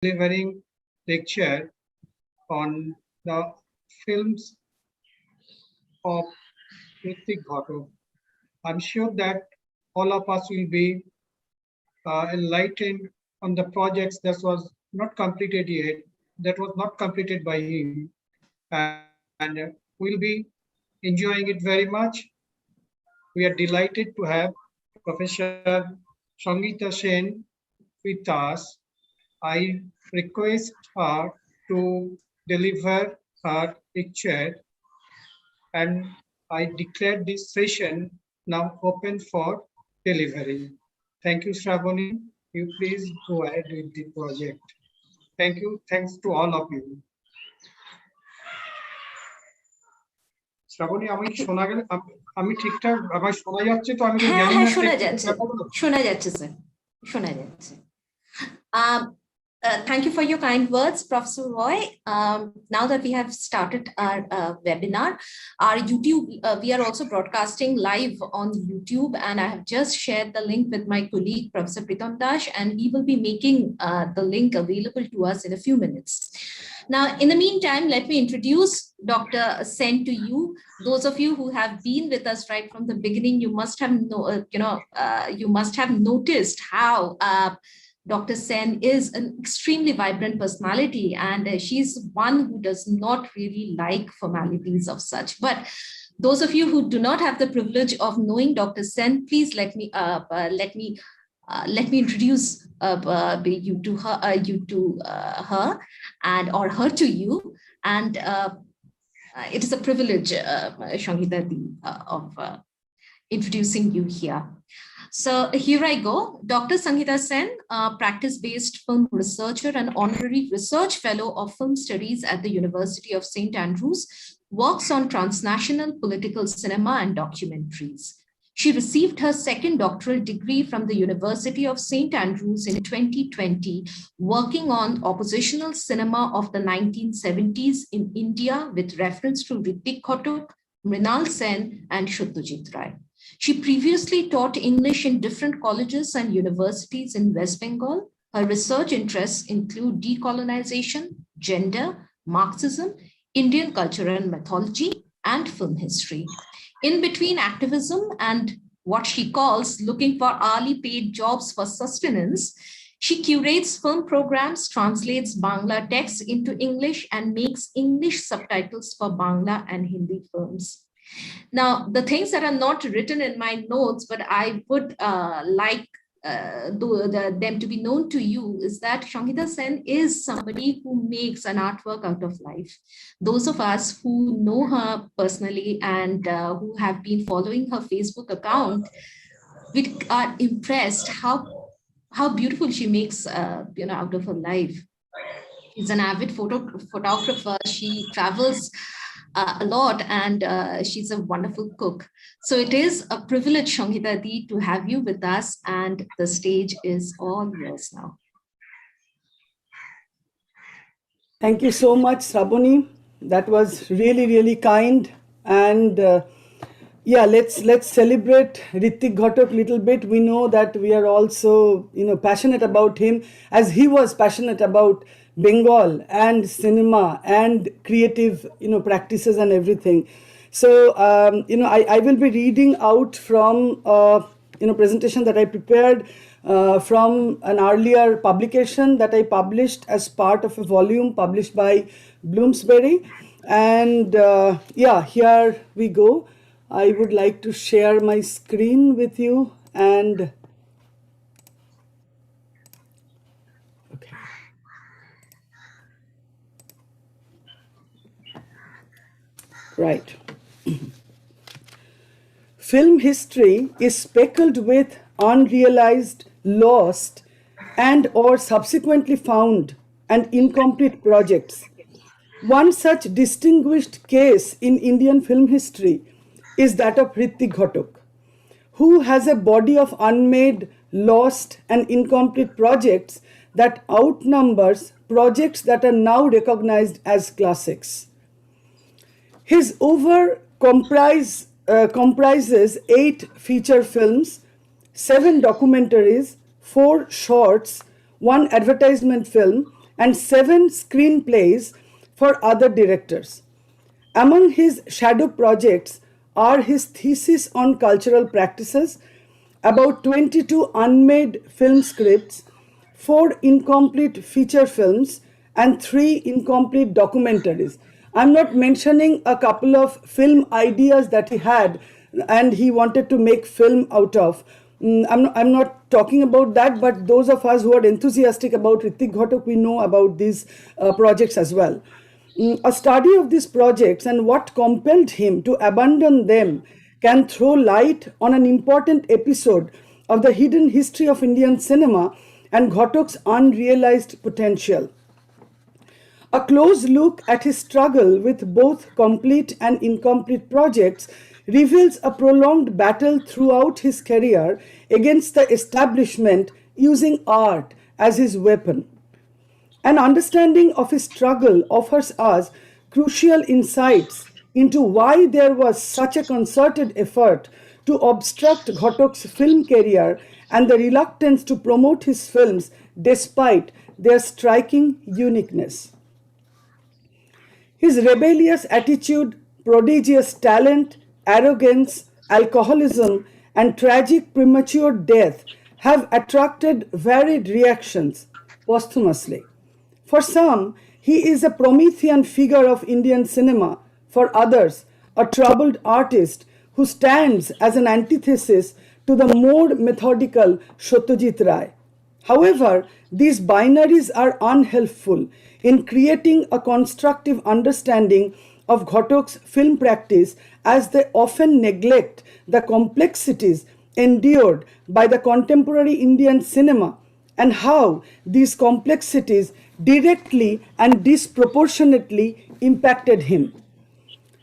delivering lecture on the films of Ritwik Ghatak. I'm sure that all of us will be enlightened on the projects that was not completed yet, that was not completed by him, and we'll be enjoying it very much. We are delighted to have Professor Sangeeta Sen with us. I request her to deliver her lecture, and I declare this session now open for delivery. Thank you, Shravani. You please go ahead with the project. Thank you. Thanks to all of you. Shrabani আমি শোনা গেলে আমি ঠিকঠাক আমার শোনা যাচ্ছে তো আমি তো জানি না শোনা যাচ্ছে স্যার শোনা যাচ্ছে thank you for your kind words, Professor Roy. Now that we have started our webinar, our YouTube, we are also broadcasting live on YouTube, and I have just shared the link with my colleague, Professor Pritam Dash, and he will be making the link available to us in a few minutes. Now, in the meantime, let me introduce Dr. Sen to you. Those of you who have been with us right from the beginning, you must have noticed how Dr. Sen is an extremely vibrant personality, and she's one who does not really like formalities of such. But those of you who do not have the privilege of knowing Dr. Sen, please let me introduce you to her, and or her to you. And it is a privilege, Sangeeta, of introducing you here. So here I go. Dr. Sangeeta Sen, practice-based film researcher and honorary research fellow of film studies at the University of St. Andrews, works on transnational political cinema and documentaries. She received her second doctoral degree from the University of St. Andrews in 2020, working on oppositional cinema of the 1970s in India with reference to Ritwik Ghatak, Mrinal Sen, and Satyajit Ray. She previously taught English in different colleges and universities in West Bengal. Her research interests include decolonization, gender, Marxism, Indian culture and mythology, and film history. In between activism and what she calls looking for hourly paid jobs for sustenance, she curates film programs, translates Bangla texts into English, and makes English subtitles for Bangla and Hindi films. Now, the things that are not written in my notes, but I would like them to be known to you, is that Sangeeta Sen is somebody who makes an artwork out of life. Those of us who know her personally and who have been following her Facebook account, we are impressed how beautiful she makes out of her life. She's an avid photographer. She travels a lot, and she's a wonderful cook. So it is a privilege, Sangeeta Di, to have you with us, and the stage is all yours now. Thank you so much, Shravani. That was really, really kind. And yeah, let's celebrate Ritwik Ghatak a little bit. We know that we are also, passionate about him, as he was passionate about Bengal and cinema and creative, practices and everything. So, I will be reading out from, presentation that I prepared from an earlier publication that I published as part of a volume published by Bloomsbury. And here we go. I would like to share my screen with you and right. Film history is speckled with unrealized, lost, and or subsequently found and incomplete projects. One such distinguished case in Indian film history is that of Ritwik Ghatak, who has a body of unmade, lost, and incomplete projects that outnumbers projects that are now recognized as classics. His comprises 8 feature films, 7 documentaries, 4 shorts, 1 advertisement film, and 7 screenplays for other directors. Among his shadow projects are his thesis on cultural practices, about 22 unmade film scripts, 4 incomplete feature films, and 3 incomplete documentaries. I'm not mentioning a couple of film ideas that he had and he wanted to make film out of. I'm not talking about that, but those of us who are enthusiastic about Ritwik Ghatak, we know about these projects as well. A study of these projects and what compelled him to abandon them can throw light on an important episode of the hidden history of Indian cinema and Ghatak's unrealized potential. A close look at his struggle with both complete and incomplete projects reveals a prolonged battle throughout his career against the establishment using art as his weapon. An understanding of his struggle offers us crucial insights into why there was such a concerted effort to obstruct Ghatak's film career and the reluctance to promote his films despite their striking uniqueness. His rebellious attitude, prodigious talent, arrogance, alcoholism, and tragic premature death have attracted varied reactions posthumously. For some, he is a Promethean figure of Indian cinema. For others, a troubled artist who stands as an antithesis to the more methodical Satyajit Ray. However, these binaries are unhelpful in creating a constructive understanding of Ghatak's film practice, as they often neglect the complexities endured by the contemporary Indian cinema and how these complexities directly and disproportionately impacted him.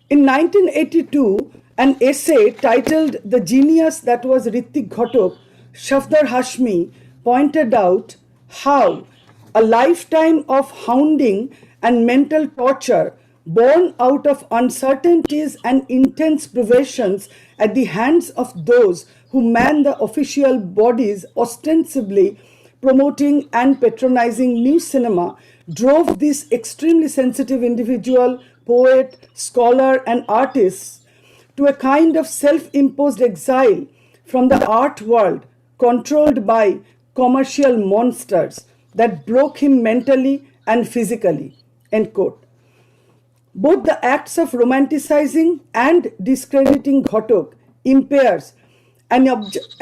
In 1982, an essay titled "The Genius That Was Ritwik Ghatak," Safdar Hashmi pointed out how a lifetime of hounding and mental torture born out of uncertainties and intense privations at the hands of those who man the official bodies ostensibly promoting and patronizing new cinema drove this extremely sensitive individual, poet, scholar, and artist to a kind of self-imposed exile from the art world controlled by commercial monsters that broke him mentally and physically. End quote. Both the acts of romanticizing and discrediting Ghatak impairs an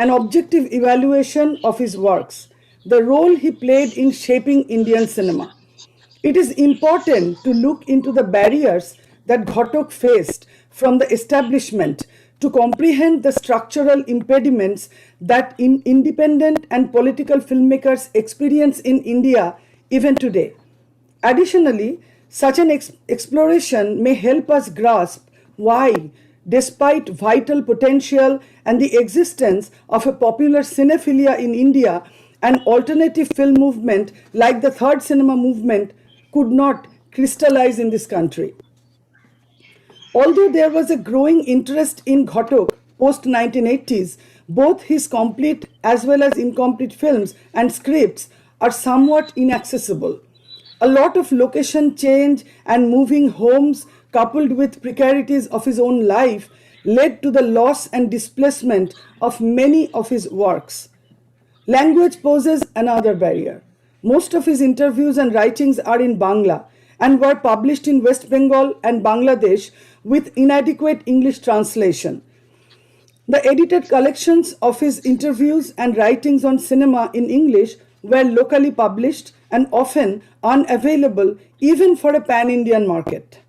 objective evaluation of his works, the role he played in shaping Indian cinema. It is important to look into the barriers that Ghatak faced from the establishment to comprehend the structural impediments that independent and political filmmakers experience in India even today. Additionally, such an exploration may help us grasp why, despite vital potential and the existence of a popular cinephilia in India, an alternative film movement like the Third Cinema movement could not crystallize in this country. Although there was a growing interest in Ghatak post-1980s, both his complete as well as incomplete films and scripts are somewhat inaccessible. A lot of location change and moving homes, coupled with precarities of his own life, led to the loss and displacement of many of his works. Language poses another barrier. Most of his interviews and writings are in Bangla and were published in West Bengal and Bangladesh with inadequate English translation. The edited collections of his interviews and writings on cinema in English were locally published and often unavailable even for a pan-Indian market.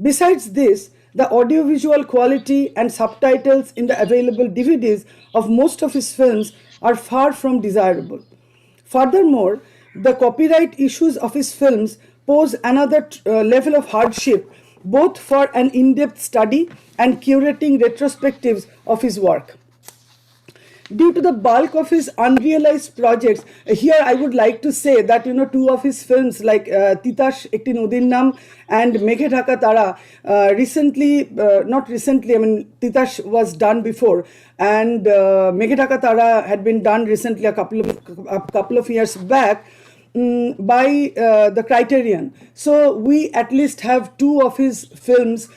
Besides this, the audiovisual quality and subtitles in the available DVDs of most of his films are far from desirable. Furthermore, the copyright issues of his films pose another level of hardship both for an in-depth study and curating retrospectives of his work. Due to the bulk of his unrealized projects, here I would like to say that two of his films like Titash Ekti Nodir Naam and Meghe Dhaka Tara not recently, I mean Titash was done before and Meghe Dhaka Tara had been done recently a couple of years back. by the Criterion. So we at least have 2 of his films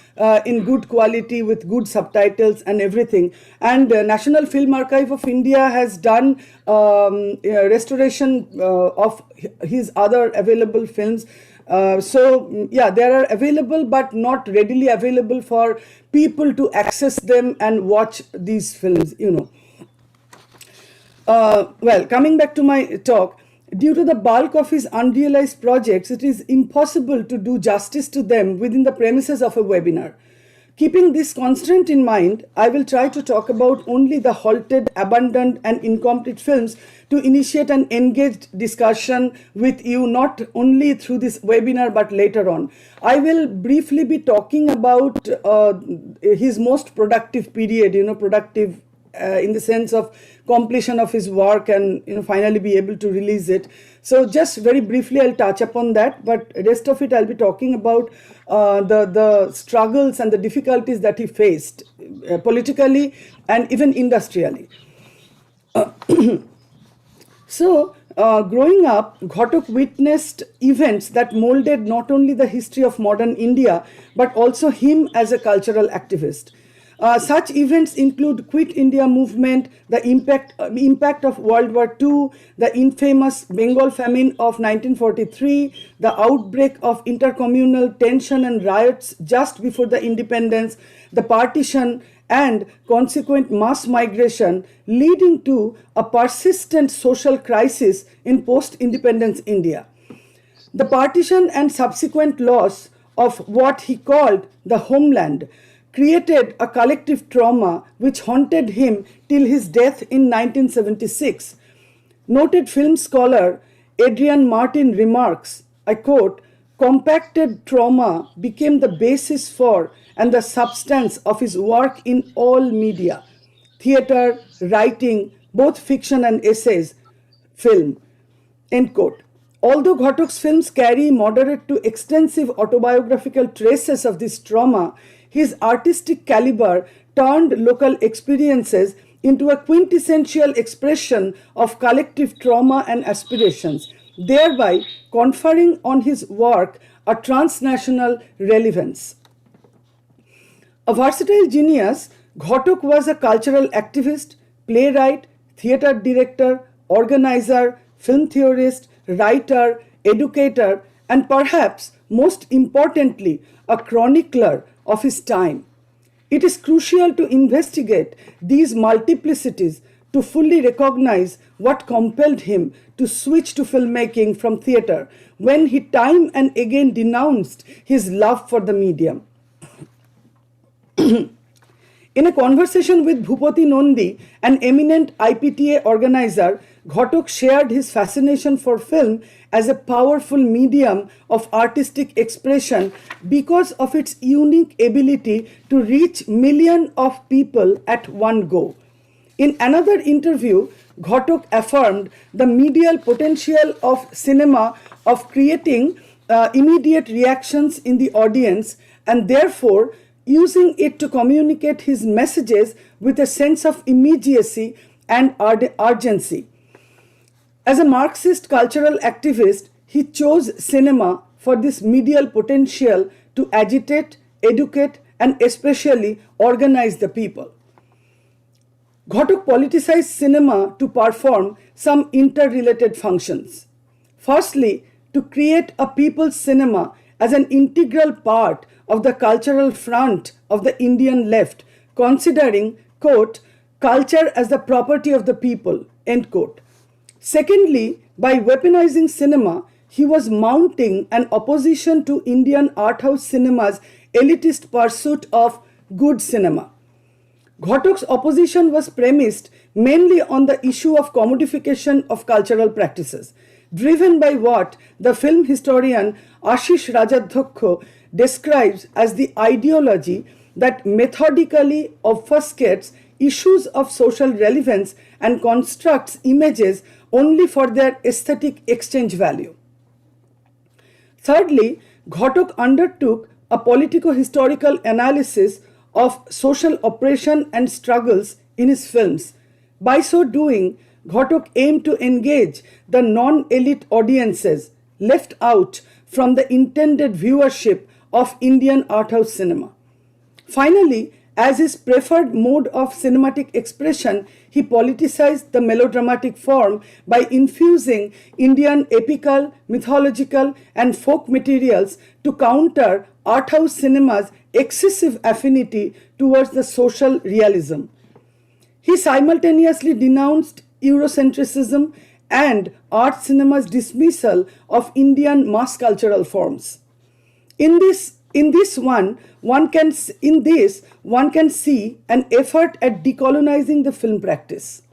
in good quality with good subtitles and everything. And National Film Archive of India has done restoration of his other available films. Yeah, they are available but not readily available for people to access them and watch these films, you know. Well, coming back to my talk, due to the bulk of his unrealized projects, it is impossible to do justice to them within the premises of a webinar. Keeping this constraint in mind, I will try to talk about only the halted, abandoned, and incomplete films to initiate an engaged discussion with you, not only through this webinar but later on. I will briefly be talking about his most productive period, you know, productive in the sense of completion of his work and, you know, finally be able to release it. So just very briefly I'll touch upon that, but rest of it I'll be talking about the struggles and the difficulties that he faced politically and even industrially. So, growing up, Ghatak witnessed events that molded not only the history of modern India, but also him as a cultural activist. Such events include Quit India movement, the impact of World War II, the infamous Bengal famine of 1943, the outbreak of intercommunal tension and riots just before the independence, the partition, and consequent mass migration, leading to a persistent social crisis in post-independence India. The partition and subsequent loss of what he called the homeland created a collective trauma which haunted him till his death in 1976. Noted film scholar Adrian Martin remarks, I quote, "Compacted trauma became the basis for and the substance of his work in all media, theatre, writing, both fiction and essays, film." End quote. Although Ghatak's films carry moderate to extensive autobiographical traces of this trauma, his artistic caliber turned local experiences into a quintessential expression of collective trauma and aspirations, thereby conferring on his work a transnational relevance. A versatile genius, Ghatak was a cultural activist, playwright, theatre director, organizer, film theorist, writer, educator, and perhaps most importantly, a chronicler of his time. It is crucial to investigate these multiplicities to fully recognize what compelled him to switch to filmmaking from theatre when he time and again denounced his love for the medium. In a conversation with Bhupati Nondi, an eminent IPTA organizer, Ghatak shared his fascination for film as a powerful medium of artistic expression because of its unique ability to reach millions of people at one go. In another interview, Ghatak affirmed the medial potential of cinema of creating immediate reactions in the audience and therefore using it to communicate his messages with a sense of immediacy and urgency. As a Marxist cultural activist, he chose cinema for this medial potential to agitate, educate, and especially organize the people. Ghatak politicized cinema to perform some interrelated functions. Firstly, to create a people's cinema as an integral part of the cultural front of the Indian left, considering, quote, culture as the property of the people, end quote. Secondly, by weaponizing cinema, he was mounting an opposition to Indian art house cinema's elitist pursuit of good cinema. Ghatak's opposition was premised mainly on the issue of commodification of cultural practices, driven by what the film historian Ashish Rajadhyaksha describes as the ideology that methodically obfuscates issues of social relevance and constructs images only for their aesthetic exchange value. Thirdly, Ghatak undertook a politico-historical analysis of social oppression and struggles in his films. By so doing, Ghatak aimed to engage the non-elite audiences left out from the intended viewership of Indian art house cinema. Finally, as his preferred mode of cinematic expression, he politicized the melodramatic form by infusing Indian epical, mythological, and folk materials to counter art house cinema's excessive affinity towards the social realism. He simultaneously denounced Eurocentrism and art cinema's dismissal of Indian mass cultural forms. In this one can see an effort at decolonizing the film practice.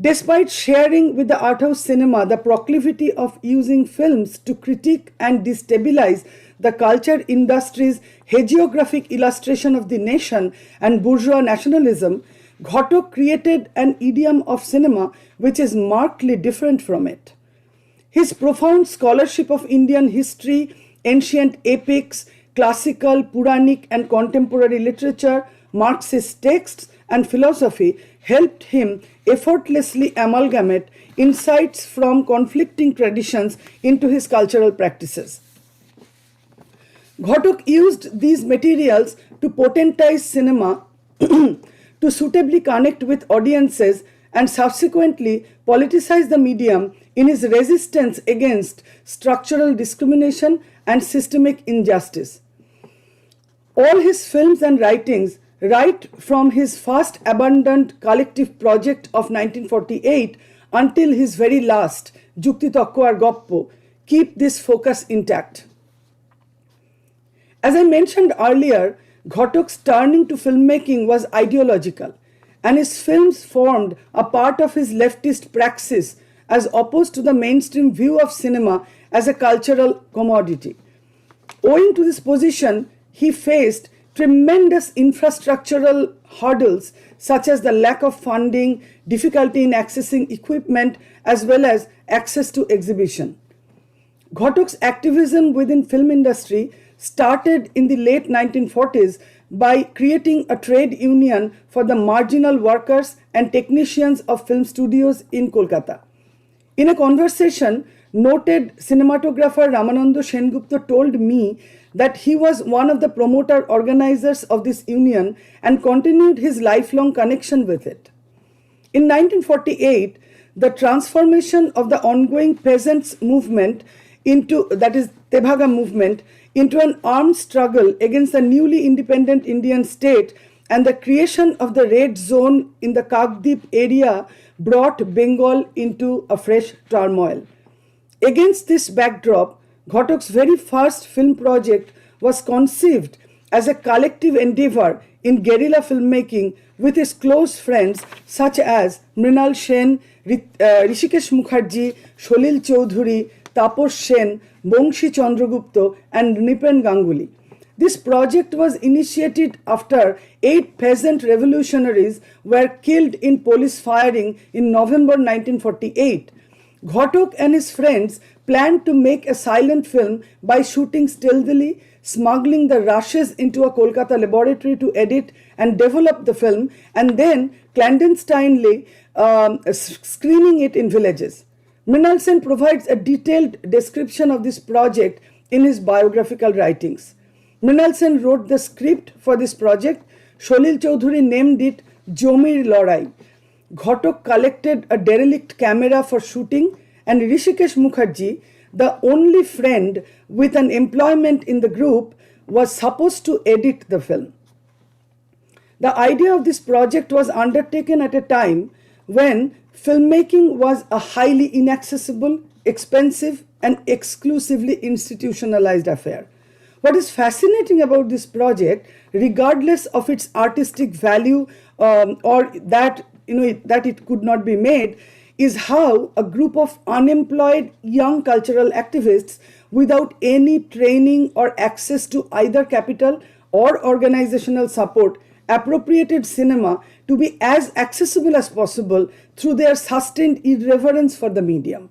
Despite sharing with the art house cinema the proclivity of using films to critique and destabilize the culture industry's hagiographic illustration of the nation and bourgeois nationalism, Ghatak created an idiom of cinema which is markedly different from it. His profound scholarship of Indian history, ancient epics, classical, Puranic, and contemporary literature, Marxist texts, and philosophy helped him effortlessly amalgamate insights from conflicting traditions into his cultural practices. Ghatak used these materials to potentize cinema to suitably connect with audiences and subsequently politicize the medium in his resistance against structural discrimination and systemic injustice. All his films and writings, right from his first abundant collective project of 1948 until his very last, Jukti Tokko Ar Goppo, keep this focus intact. As I mentioned earlier, Ghatak's turning to filmmaking was ideological, and his films formed a part of his leftist praxis as opposed to the mainstream view of cinema as a cultural commodity. Owing to this position, he faced tremendous infrastructural hurdles such as the lack of funding, difficulty in accessing equipment, as well as access to exhibition. Ghatak's activism within film industry started in the late 1940s by creating a trade union for the marginal workers and technicians of film studios in Kolkata. In a conversation, noted cinematographer Ramananda Sengupta told me that he was one of the promoter organizers of this union and continued his lifelong connection with it. In 1948, the transformation of the ongoing peasants' movement that is Tebhaga movement, into an armed struggle against the newly independent Indian state and the creation of the red zone in the Kakdip area brought Bengal into a fresh turmoil. Against this backdrop, Ghatak's very first film project was conceived as a collective endeavor in guerrilla filmmaking with his close friends such as Mrinal Sen, Rishikesh Mukherjee, Sholil Choudhury, Taposh Sen, Bongshi Chandragupta, and Nipen Ganguly. This project was initiated after 8 peasant revolutionaries were killed in police firing in November 1948. Ghatak and his friends planned to make a silent film by shooting stealthily, smuggling the rushes into a Kolkata laboratory to edit and develop the film, and then clandestinely screening it in villages. Mrinal Sen provides a detailed description of this project in his biographical writings. Mrinal Sen wrote the script for this project. Sholil Choudhury named it Jomir Lorai. Ghatak collected a derelict camera for shooting, and Rishikesh Mukherjee, the only friend with an employment in the group, was supposed to edit the film. The idea of this project was undertaken at a time when filmmaking was a highly inaccessible, expensive, and exclusively institutionalized affair. What is fascinating about this project, regardless of its artistic value or that it could not be made, is how a group of unemployed young cultural activists without any training or access to either capital or organizational support appropriated cinema to be as accessible as possible through their sustained irreverence for the medium.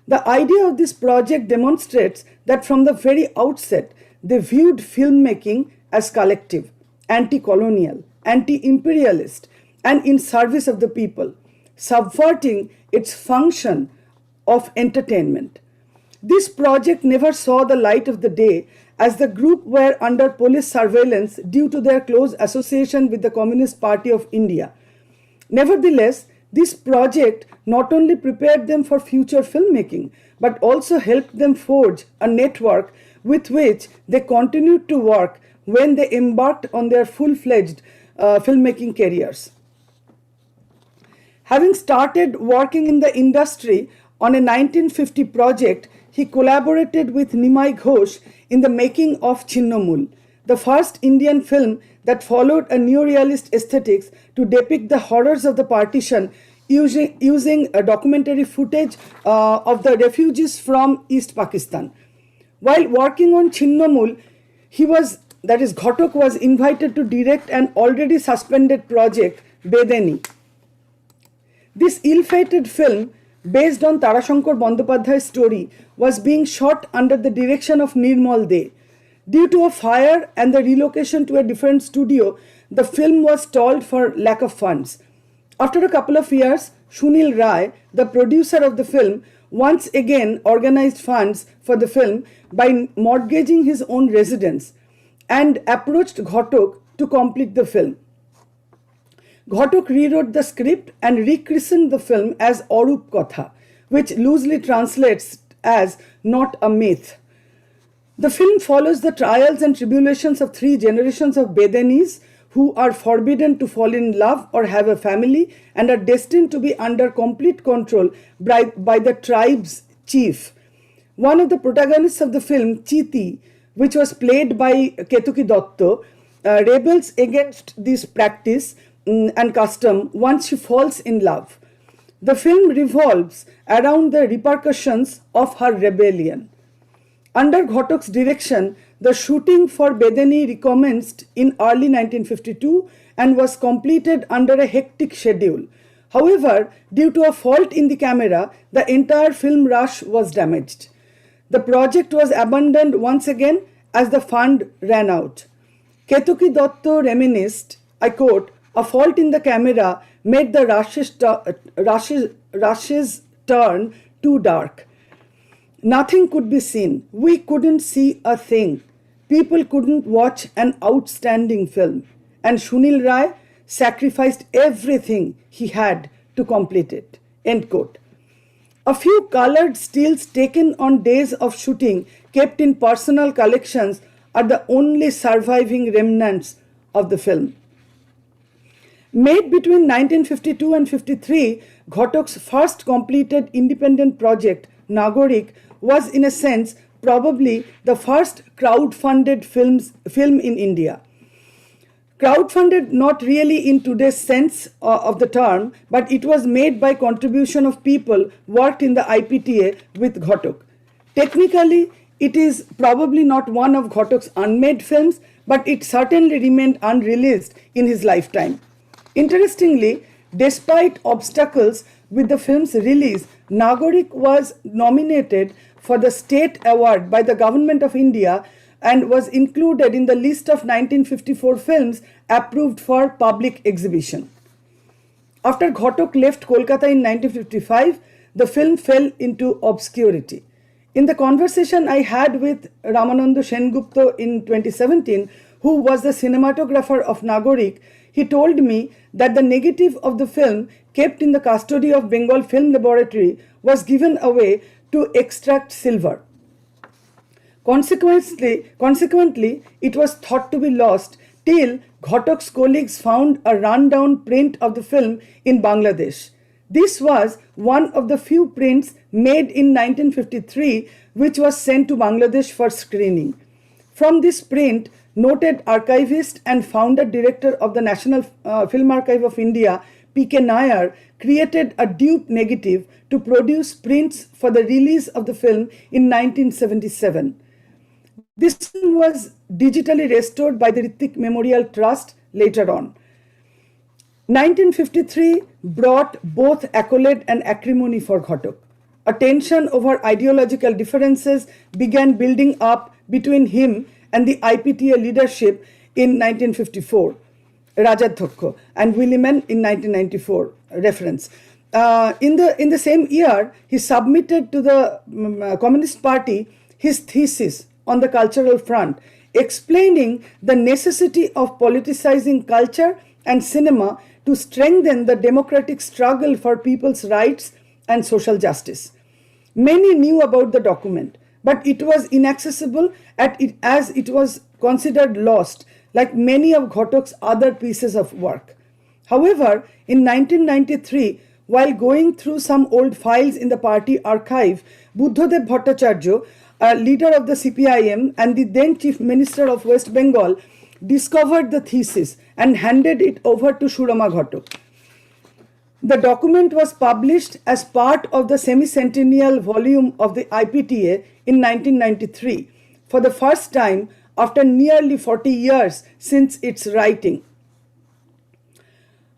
The idea of this project demonstrates that from the very outset, they viewed filmmaking as collective, anti-colonial, anti-imperialist, and in service of the people. subverting its function of entertainment. This project never saw the light of the day as the group were under police surveillance due to their close association with the Communist Party of India. Nevertheless, this project not only prepared them for future filmmaking, but also helped them forge a network with which they continued to work when they embarked on their full-fledged filmmaking careers. Having started working in the industry on a 1950 project, he collaborated with Nimai Ghosh in the making of Chinnamul, the first Indian film that followed a neorealist aesthetics to depict the horrors of the partition using a documentary footage of the refugees from East Pakistan. While working on Chinnamul, Ghatak was invited to direct an already suspended project, Bedeni. This ill-fated film, based on Tarashankar Bandyopadhyay's story, was being shot under the direction of Nirmal De. Due to a fire and the relocation to a different studio, the film was stalled for lack of funds. After a couple of years, Sunil Rai, the producer of the film, once again organized funds for the film by mortgaging his own residence and approached Ghatak to complete the film. Ghatak rewrote the script and rechristened the film as Arup Katha, which loosely translates as not a myth. The film follows the trials and tribulations of 3 generations of Bedanis who are forbidden to fall in love or have a family and are destined to be under complete control by the tribe's chief. One of the protagonists of the film, Chiti, which was played by Ketuki Dotto, rebels against this practice and custom once she falls in love. The film revolves around the repercussions of her rebellion. Under Ghatak's direction, the shooting for Bedeni recommenced in early 1952 and was completed under a hectic schedule. However, due to a fault in the camera, the entire film rush was damaged. The project was abandoned once again as the fund ran out. Ketuki Dotto reminisced, I quote, "A fault in the camera made the rushes turn too dark. Nothing could be seen. We couldn't see a thing. People couldn't watch an outstanding film. And Sunil Rai sacrificed everything he had to complete it." End quote. A few colored stills taken on days of shooting, kept in personal collections, are the only surviving remnants of the film. Made between 1952 and 53, Ghatak's first completed independent project, Nagorik, was in a sense probably the first crowd-funded film in India. Crowd-funded not really in today's sense of the term, but it was made by contribution of people worked in the IPTA with Ghatak. Technically, it is probably not one of Ghatak's unmade films, but it certainly remained unreleased in his lifetime. Interestingly, despite obstacles with the film's release, Nagorik was nominated for the State Award by the Government of India and was included in the list of 1954 films approved for public exhibition. After Ghatak left Kolkata in 1955, the film fell into obscurity. In the conversation I had with Ramananda Sengupta in 2017, who was the cinematographer of Nagorik, he told me that the negative of the film, kept in the custody of Bengal Film Laboratory, was given away to extract silver. Consequently, it was thought to be lost till Ghatak's colleagues found a rundown print of the film in Bangladesh. This was one of the few prints made in 1953 which was sent to Bangladesh for screening. From this print, noted archivist and founder director of the National Film Archive of India, P.K. Nair, created a dupe negative to produce prints for the release of the film in 1977. This film was digitally restored by the Ritwik Memorial Trust later on. 1953 brought both accolade and acrimony for Ghatak. A tension over ideological differences began building up between him and the IPTA leadership in 1954, Rajadhyaksh, and Williman in 1994, reference. In the same year, he submitted to the Communist Party his thesis on the cultural front, explaining the necessity of politicizing culture and cinema to strengthen the democratic struggle for people's rights and social justice. Many knew about the document, but it was inaccessible as it was considered lost, like many of Ghatak's other pieces of work. However, in 1993, while going through some old files in the party archive, Buddhadev Bhattacharya, a leader of the CPIM and the then Chief Minister of West Bengal, discovered the thesis and handed it over to Surama Ghatak. The document was published as part of the semi-centennial volume of the IPTA in 1993, for the first time after nearly 40 years since its writing.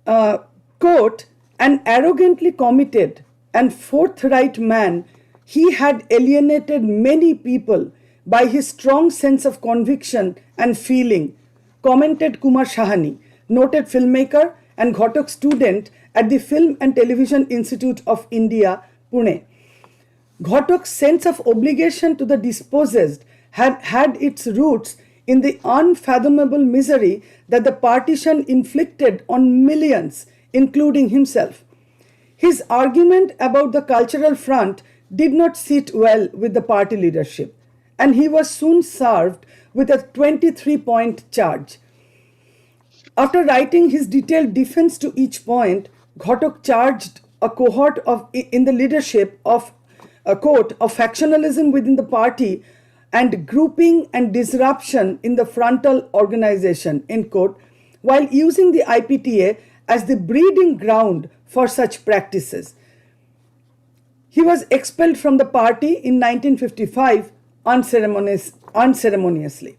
Quote, an arrogantly committed and forthright man, he had alienated many people by his strong sense of conviction and feeling, commented Kumar Sahani, noted filmmaker and Ghatak student at the Film and Television Institute of India, Pune. Ghatak's sense of obligation to the dispossessed had its roots in the unfathomable misery that the partition inflicted on millions, including himself. His argument about the cultural front did not sit well with the party leadership, and he was soon served with a 23-point charge. After writing his detailed defense to each point, Ghatak charged a cohort in the leadership of a quote of factionalism within the party and grouping and disruption in the frontal organization, end quote, while using the IPTA as the breeding ground for such practices. He was expelled from the party in 1955 unceremoniously.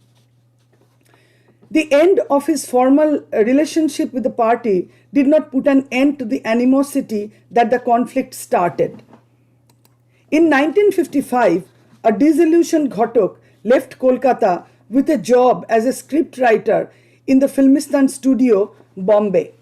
The end of his formal relationship with the party did not put an end to the animosity that the conflict started. In 1955, a disillusioned Ghatak left Kolkata with a job as a scriptwriter in the Filmistan studio, Bombay.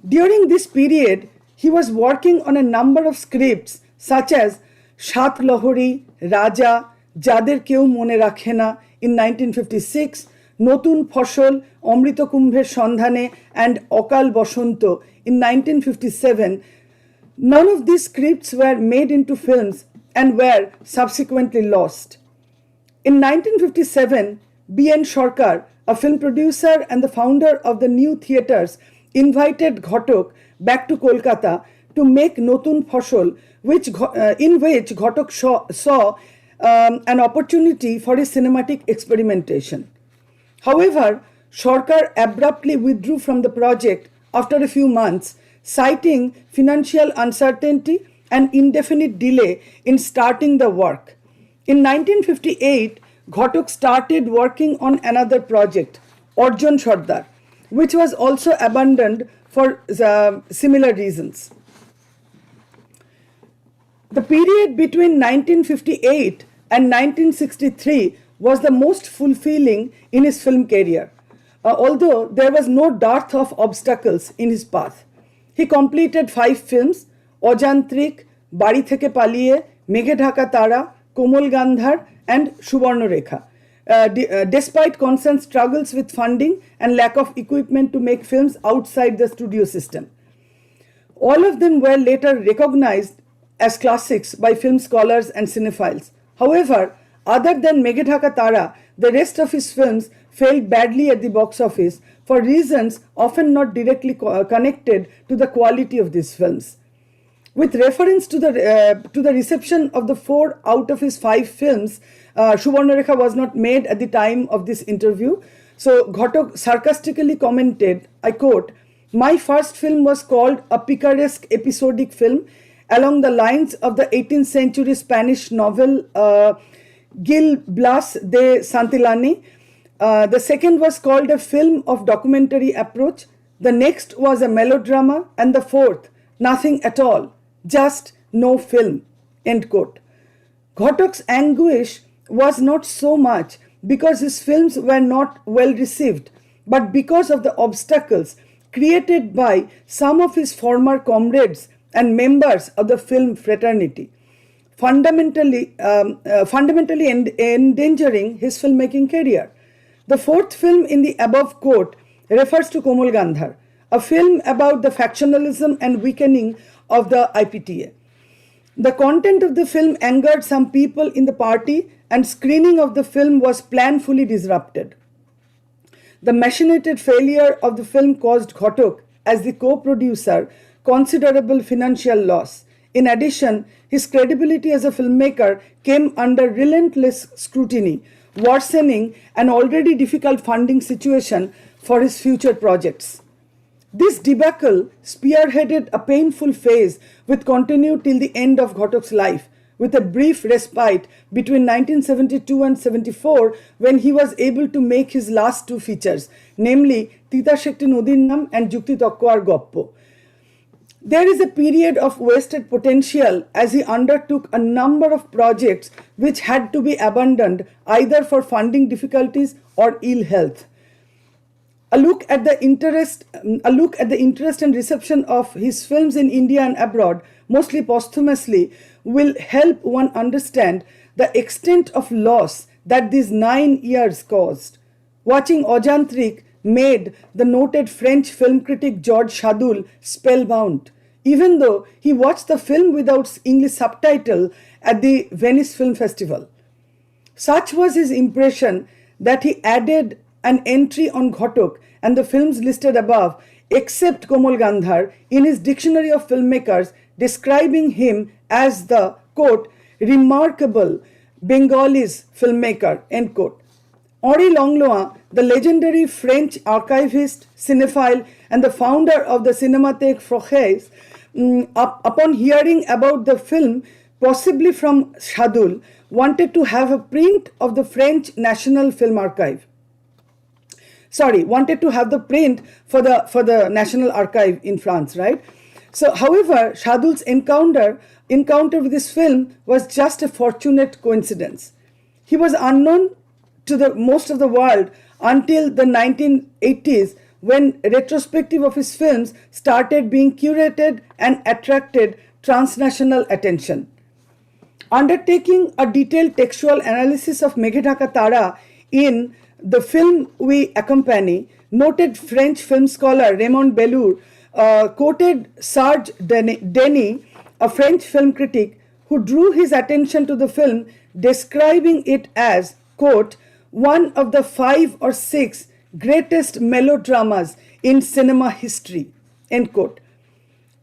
During this period, he was working on a number of scripts such as Shat Lahori, Raja, Jader Keu Mone Rakhe Na in 1956, Notun Foshol, Amrita Kumbher Sandhane and Okal Bosonto in 1957. None of these scripts were made into films and were subsequently lost. In 1957, B.N. Sarkar, a film producer and the founder of the New Theatres, invited Ghatak back to Kolkata to make Notun Foshol, in which Ghatak saw an opportunity for a cinematic experimentation. However, Sarkar abruptly withdrew from the project after a few months, citing financial uncertainty and indefinite delay in starting the work. In 1958, Ghatak started working on another project, Arjun Sardar, which was also abandoned for similar reasons. The period between 1958 and 1963 was the most fulfilling in his film career, although there was no dearth of obstacles in his path. He completed 5 films, Ojantrik, Bari Theke Paliye, Meghe Dhaka Tara, Komol Gandhar and Subarno Rekha. Despite constant struggles with funding and lack of equipment to make films outside the studio system. All of them were later recognized as classics by film scholars and cinephiles. However, other than Meghe Dhaka Tara, the rest of his films failed badly at the box office for reasons often not directly connected to the quality of these films. With reference to the reception of the 4 out of his 5 films, Subarno Rekha was not made at the time of this interview. So Ghatak sarcastically commented, I quote, "My first film was called a picaresque episodic film along the lines of the 18th century Spanish novel Gil Blas de Santillane. The second was called a film of documentary approach. The next was a melodrama, and the fourth, nothing at all, just no film," end quote. Ghatak's anguish was not so much because his films were not well received, but because of the obstacles created by some of his former comrades and members of the film fraternity, fundamentally endangering his filmmaking career. The fourth film in the above quote refers to Komal Gandhar, a film about the factionalism and weakening of the IPTA. The content of the film angered some people in the party, and screening of the film was planfully disrupted. The machinated failure of the film caused Ghatak, as the co-producer, considerable financial loss. In addition, his credibility as a filmmaker came under relentless scrutiny, worsening an already difficult funding situation for his future projects. This debacle spearheaded a painful phase which continued till the end of Ghatak's life, with a brief respite between 1972 and 74 when he was able to make his last two features, namely Tita Shekti Nodir Nam and Jukti Tokko Goppo. There is a period of wasted potential as he undertook a number of projects which had to be abandoned either for funding difficulties or ill health. A look at the interest and reception of his films in India and abroad, mostly posthumously, will help one understand the extent of loss that these 9 years caused. Watching Ojantrik made the noted French film critic Georges Sadoul spellbound, even though he watched the film without English subtitle at the Venice Film Festival. Such was his impression that he added an entry on Ghatak and the films listed above, except Komal Gandhar, in his Dictionary of Filmmakers, describing him as the, quote, remarkable Bengalese filmmaker, end quote. Henri Langlois, the legendary French archivist, cinephile, and the founder of the Cinémathèque Française, upon hearing about the film, possibly from Sadoul, wanted to have a print of the French National Film Archive. Wanted to have the print for the National Archive in France, right? So, however, Sadoul's encounter with this film was just a fortunate coincidence. He was unknown to the most of the world until the 1980s, when retrospective of his films started being curated and attracted transnational attention. Undertaking a detailed textual analysis of Meghe Dhaka Tara in the film we accompany, noted French film scholar Raymond Bellour quoted Serge Denis, a French film critic, who drew his attention to the film, describing it as, quote, one of the 5 or 6 greatest melodramas in cinema history, end quote.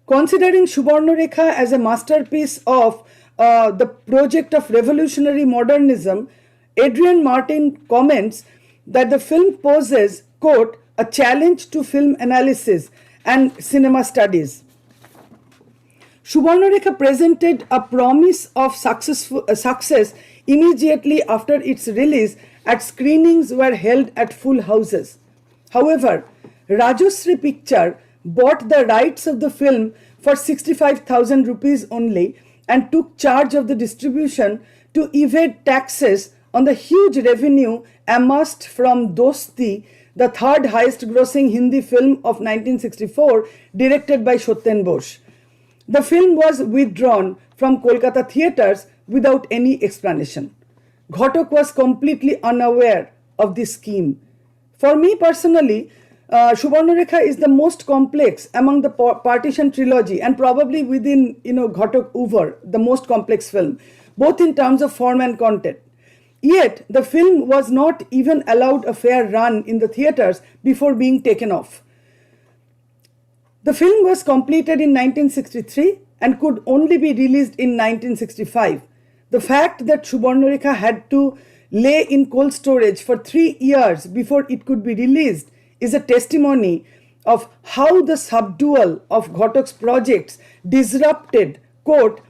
Considering Subarnarekha as a masterpiece of the project of revolutionary modernism, Adrian Martin comments that the film poses, quote, a challenge to film analysis and cinema studies. Subarnarekha presented a promise of success immediately after its release, as screenings were held at full houses. However, Rajashree Picture bought the rights of the film for 65,000 rupees only and took charge of the distribution to evade taxes on the huge revenue amassed from Dosti, the third highest grossing Hindi film of 1964, directed by Satyen Bose. The film was withdrawn from Kolkata theatres without any explanation. Ghatak was completely unaware of this scheme. For me personally, Subarnarekha is the most complex among the partition trilogy, and probably within Ghatak Uvar, the most complex film, both in terms of form and content. Yet, the film was not even allowed a fair run in the theatres before being taken off. The film was completed in 1963 and could only be released in 1965. The fact that Subarnarekha had to lay in cold storage for 3 years before it could be released is a testimony of how the subdual of Ghatak's projects disrupted, quote,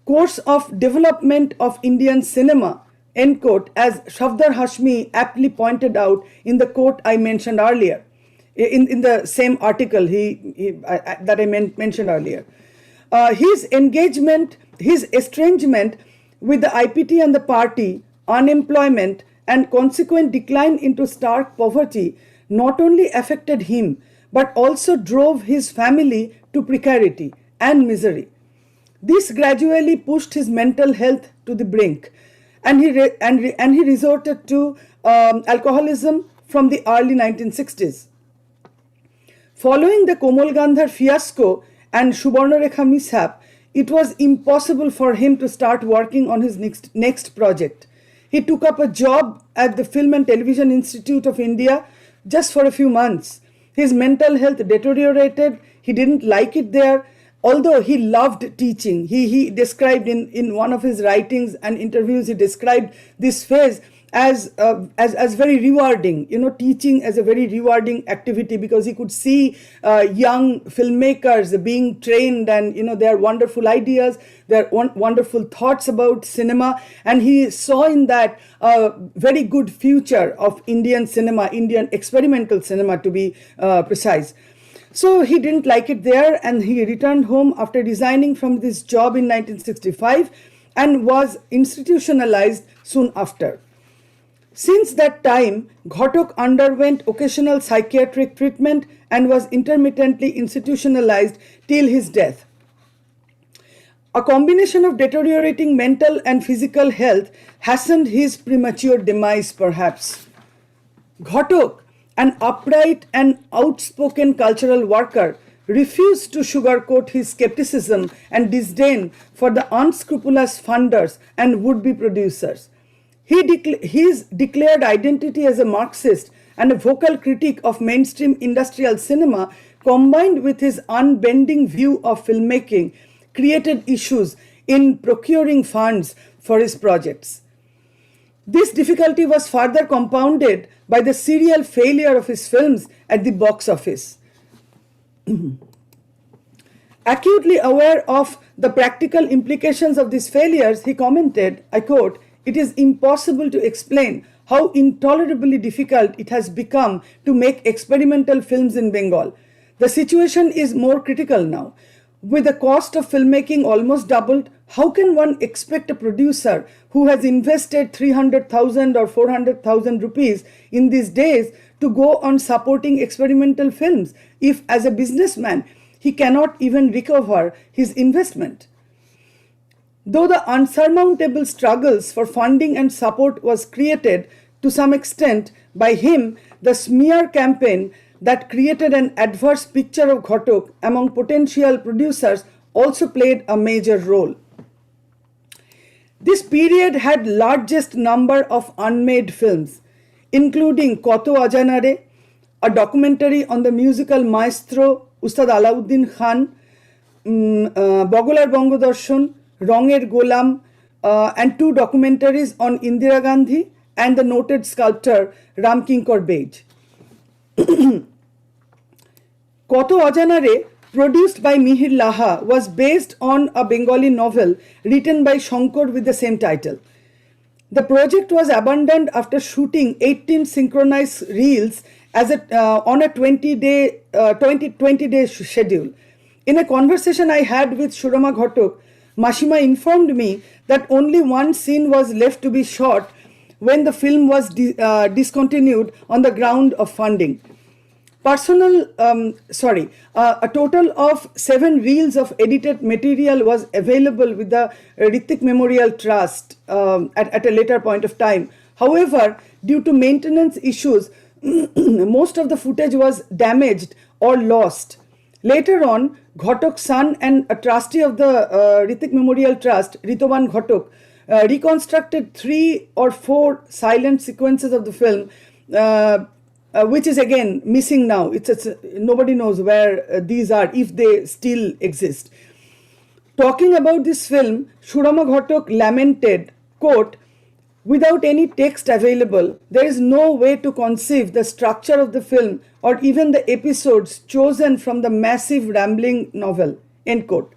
course of development of Indian cinema, end quote, as Safdar Hashmi aptly pointed out in the quote I mentioned earlier, in the same article that I mentioned earlier. His estrangement with the IPT and the party, unemployment, and consequent decline into stark poverty not only affected him, but also drove his family to precarity and misery. This gradually pushed his mental health to the brink, and he resorted to alcoholism from the early 1960s. Following the Komal Gandhar fiasco and Subarnarekha mishap, it was impossible for him to start working on his next project. He took up a job at the Film and Television Institute of India just for a few months. His mental health deteriorated. He didn't like it there, although he loved teaching. He described in one of his writings and interviews, he described this phase as very rewarding, teaching as a very rewarding activity, because he could see young filmmakers being trained, and their wonderful ideas, their wonderful thoughts about cinema, and he saw in that a very good future of Indian cinema, Indian experimental cinema to be precise. So he didn't like it there, and he returned home after resigning from this job in 1965 and was institutionalized soon after. Since that time, Ghatak underwent occasional psychiatric treatment and was intermittently institutionalized till his death. A combination of deteriorating mental and physical health hastened his premature demise, perhaps. Ghatak, an upright and outspoken cultural worker, refused to sugarcoat his skepticism and disdain for the unscrupulous funders and would-be producers. His declared identity as a Marxist and a vocal critic of mainstream industrial cinema, combined with his unbending view of filmmaking, created issues in procuring funds for his projects. This difficulty was further compounded by the serial failure of his films at the box office. Acutely aware of the practical implications of these failures, he commented, I quote, "It is impossible to explain how intolerably difficult it has become to make experimental films in Bengal. The situation is more critical now. With the cost of filmmaking almost doubled, how can one expect a producer who has invested 300,000 or 400,000 rupees in these days to go on supporting experimental films if, as a businessman, he cannot even recover his investment?" Though the unsurmountable struggles for funding and support was created to some extent by him, the smear campaign that created an adverse picture of Ghatak among potential producers also played a major role. This period had largest number of unmade films, including Koto Ajanare, a documentary on the musical maestro Ustad Alauddin Khan, Bogolar Bongodarshan, Ronger Golam, and two documentaries on Indira Gandhi and the noted sculptor Ramkinkar Bej. Koto Ajanare, produced by Mihir Laha, was based on a Bengali novel written by Shankar with the same title. The project was abandoned after shooting 18 synchronized reels on a 20-day schedule. In a conversation I had with Shurama Ghatak, Mashima informed me that only one scene was left to be shot when the film was discontinued on the ground of funding. A total of 7 reels of edited material was available with the Ritwik Memorial Trust at a later point of time. However, due to maintenance issues, most of the footage was damaged or lost. Later on, Ghatak's son and a trustee of the Ritwik Memorial Trust, Ritoban Ghatak, reconstructed 3 or 4 silent sequences of the film, which is again missing now. Nobody knows where these are, if they still exist. Talking about this film, Shurama Ghatak lamented, quote, "Without any text available, there is no way to conceive the structure of the film or even the episodes chosen from the massive rambling novel," end quote.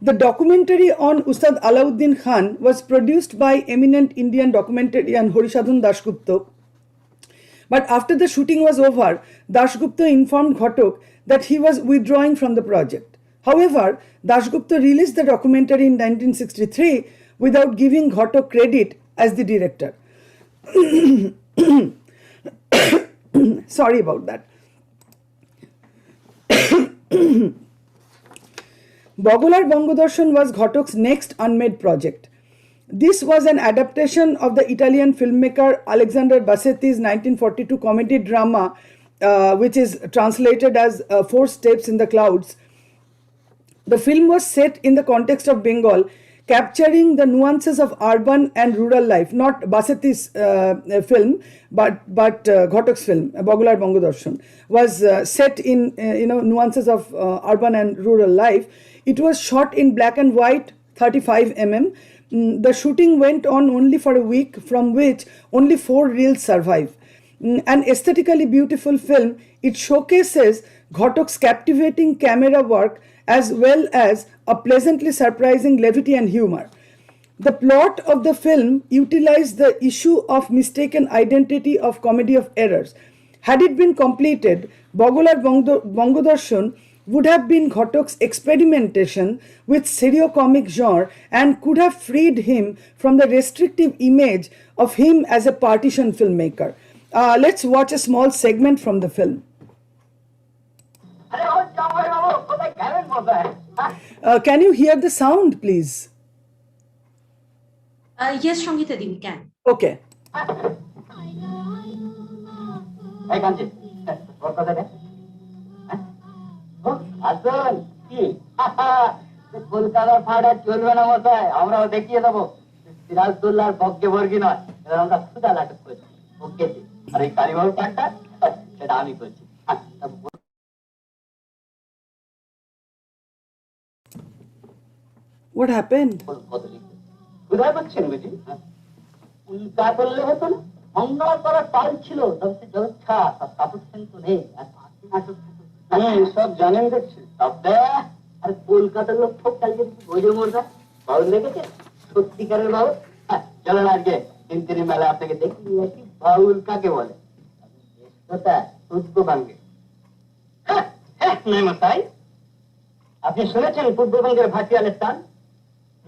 The documentary on Ustad Alauddin Khan was produced by eminent Indian documentarian Harisadhan Dasgupta. But after the shooting was over, Dasgupta informed Ghatak that he was withdrawing from the project. However, Dasgupta released the documentary in 1963 without giving Ghatak credit as the director. Sorry about that. Bogolar Bangodarshan was Ghatak's next unmade project. This was an adaptation of the Italian filmmaker Alexander Bassetti's 1942 comedy drama, which is translated as Four Steps in the Clouds. The film was set in the context of Bengal, capturing the nuances of urban and rural life. Not Bassetti's film, but Ghatak's film, Bogolar Bangodarshan, was set in nuances of urban and rural life. It was shot in black and white, 35 mm. The shooting went on only for a week, from which only 4 reels survive. An aesthetically beautiful film, it showcases Ghatak's captivating camera work as well as a pleasantly surprising levity and humor. The plot of the film utilized the issue of mistaken identity of comedy of errors. Had it been completed, Bogolar Bangodarshan would have been Ghatak's experimentation with serio-comic genre and could have freed him from the restrictive image of him as a partisan filmmaker. Let's watch a small segment from the film. Can you hear the sound, please? Yes, Shangita Di, we can. Okay. কলকাতার ফাটা চলবে না মশাই, আমরাও দেখিয়ে দেবো। সিরাজদৌল্লার পক্ষে বর্গী নয়, আমরা সুদা নাটক করছি, ওকে। আর এই কারিবাবুর পাঠটা সেটা আমি করছি। What happened? কোথায় পাচ্ছেন বুঝি? উল্কা করলে হতো না, অঙ্গার করার তাল ছিল, তবে সে জলচ্ছা সব কাপড় কিন্তু নেই। আর নাটক সব জানেন দেখছি সব। আর কলকাতার লোক ঠোক কালকে বোঝে মোররা বাউল দেখেছে, সত্যিকারের বাউল। চলেন আজকে তিনতিরি মেলা আপনাকে দেখি বাউল কাকে বলে। পূর্ববঙ্গে নয় মশাই, আপনি শুনেছেন পূর্ববঙ্গের ভাটিয়ালের টান?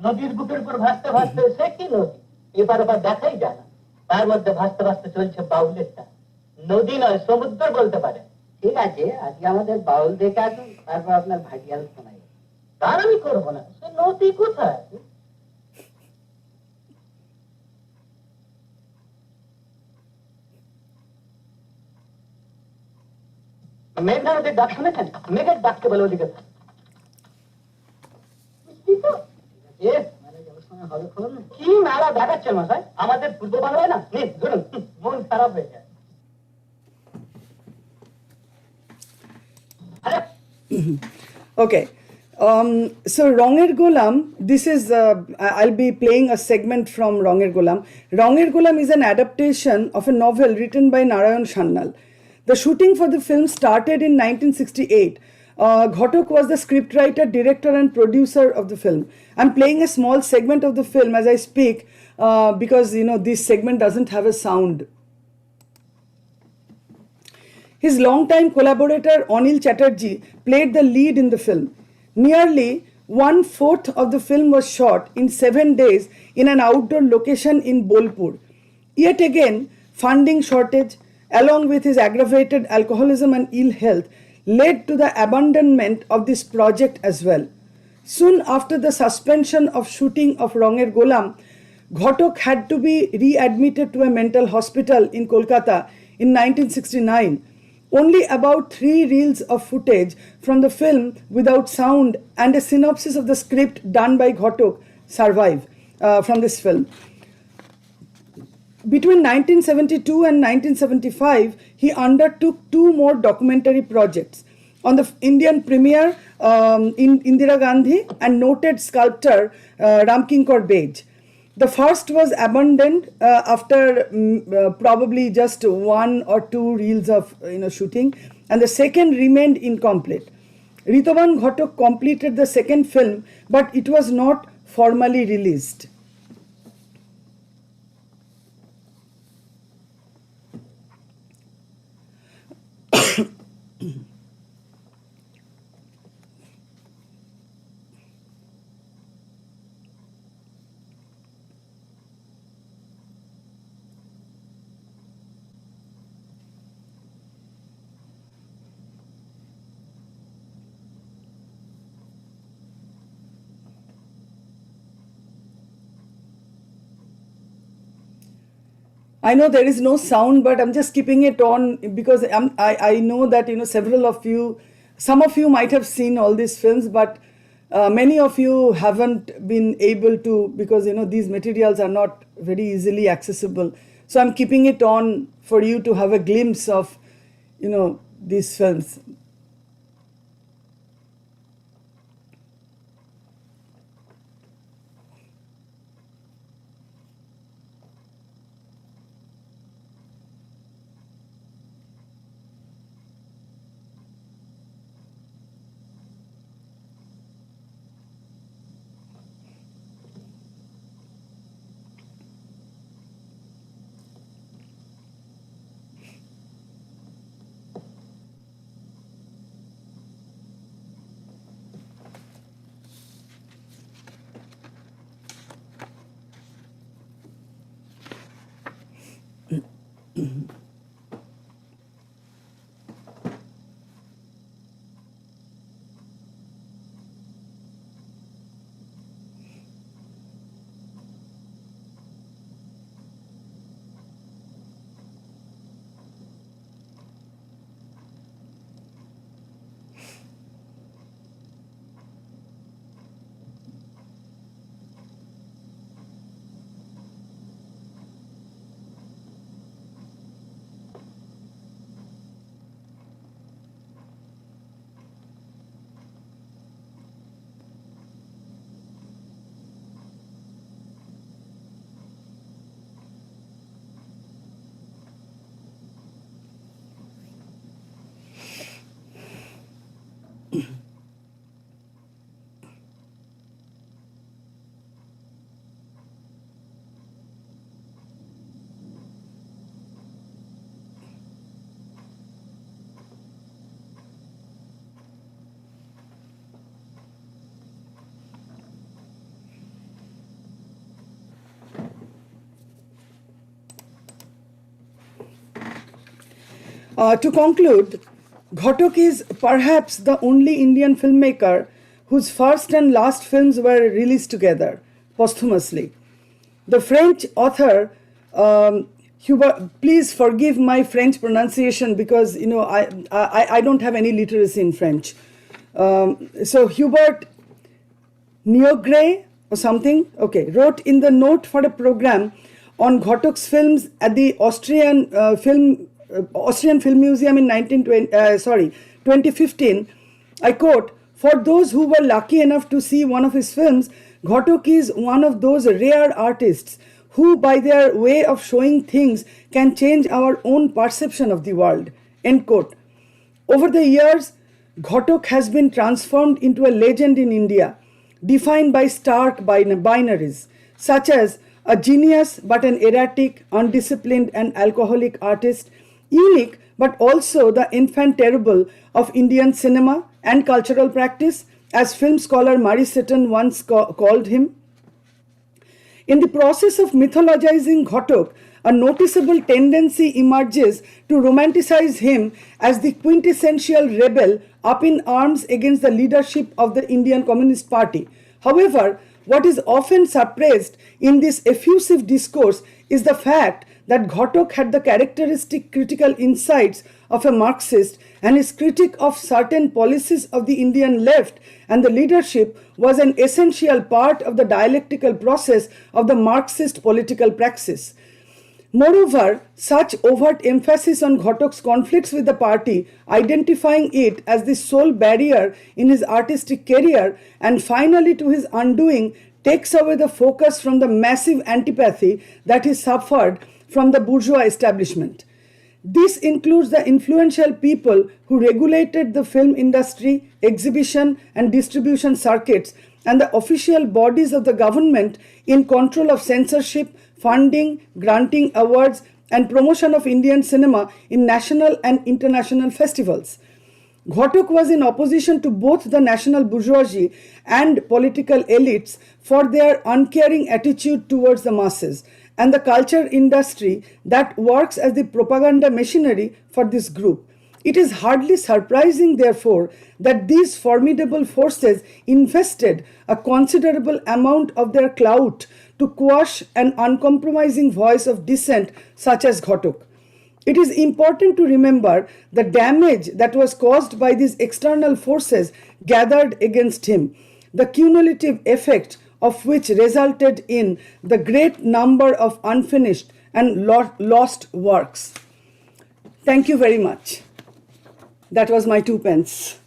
নদীর বুকের উপর ভাসতে ভাসতে সে কি নদী, এবার আবার দেখাই যায় না, তার মধ্যে ভাসতে ভাসতে চলছে বাউলের টান। নদী নয়, সমুদ্র বলতে পারে। ঠিক আছে, আজকে আমাদের বাউল দেখে আসুন, তারপর আপনার ভাটিয়াল শোনাই। তার আমি করবো না, সে নদী কোথায়? মেঘনা নদীর ডাক শুনেছেন? মেঘের ডাককে বলে ওদিকে কি মেলা দেখাচ্ছেন মশাই, আমাদের পূর্ব বাংলায় না? ধরুন, মন খারাপ হয়ে যায়। Okay. So Ronger Golam, this is, I'll be playing a segment from Ronger Golam. Ronger Golam is an adaptation of a novel written by Narayan Sannal. The shooting for the film started in 1968. Ghatak was the scriptwriter, director and producer of the film. I'm playing a small segment of the film as I speak because this segment doesn't have a sound. His longtime collaborator Anil Chatterjee played the lead in the film. Nearly 1/4 of the film was shot in 7 days in an outdoor location in Bolpur. Yet again, funding shortage, along with his aggravated alcoholism and ill health, led to the abandonment of this project as well. Soon after the suspension of shooting of Ronger Golam, Ghatak had to be readmitted to a mental hospital in Kolkata in 1969. Only about 3 reels of footage from the film without sound and a synopsis of the script done by Ghatak survive from this film. Between 1972 and 1975, he undertook 2 more documentary projects on the Indian premier in Indira Gandhi and noted sculptor Ramkinkar Bej. The first was abandoned after probably just 1 or 2 reels of shooting, and the second remained incomplete. Ritwik Ghatak completed the second film, but it was not formally released. I know there is no sound, but I'm just keeping it on because I know that, several of you, some of you might have seen all these films, but many of you haven't been able to, because, these materials are not very easily accessible. So I'm keeping it on for you to have a glimpse of, these films. To conclude, Ghatak is perhaps the only Indian filmmaker whose first and last films were released together posthumously. The French author Hubert, please forgive my French pronunciation because I don't have any literacy in French. So Hubert Niogre or something, okay, wrote in the note for a program on Ghatak's films at the Austrian Film Museum in 2015. I quote, "For those who were lucky enough to see one of his films, Ghatak is one of those rare artists who, by their way of showing things, can change our own perception of the world." End quote. Over the years, Ghatak has been transformed into a legend in India, defined by stark binaries, such as a genius but an erratic, undisciplined, and alcoholic artist, unique but also the infant terrible of Indian cinema and cultural practice, as film scholar Murray Seton once called him. In the process of mythologizing Ghatak, a noticeable tendency emerges to romanticize him as the quintessential rebel up in arms against the leadership of the Indian Communist Party. However, what is often suppressed in this effusive discourse is the fact that Ghatak had the characteristic critical insights of a Marxist, and his critique of certain policies of the Indian left and the leadership was an essential part of the dialectical process of the Marxist political praxis. Moreover, such overt emphasis on Ghatak's conflicts with the party, identifying it as the sole barrier in his artistic career, and finally to his undoing, takes away the focus from the massive antipathy that he suffered from the bourgeois establishment. This includes the influential people who regulated the film industry, exhibition and distribution circuits, and the official bodies of the government in control of censorship, funding, granting awards, and promotion of Indian cinema in national and international festivals. Ghatak was in opposition to both the national bourgeoisie and political elites for their uncaring attitude towards the masses, and the culture industry that works as the propaganda machinery for this group. It is hardly surprising, therefore, that these formidable forces invested a considerable amount of their clout to quash an uncompromising voice of dissent such as Ghatak. It is important to remember the damage that was caused by these external forces gathered against him, the cumulative effect of which resulted in the great number of unfinished and lost works. Thank you very much. That was my 2 pence.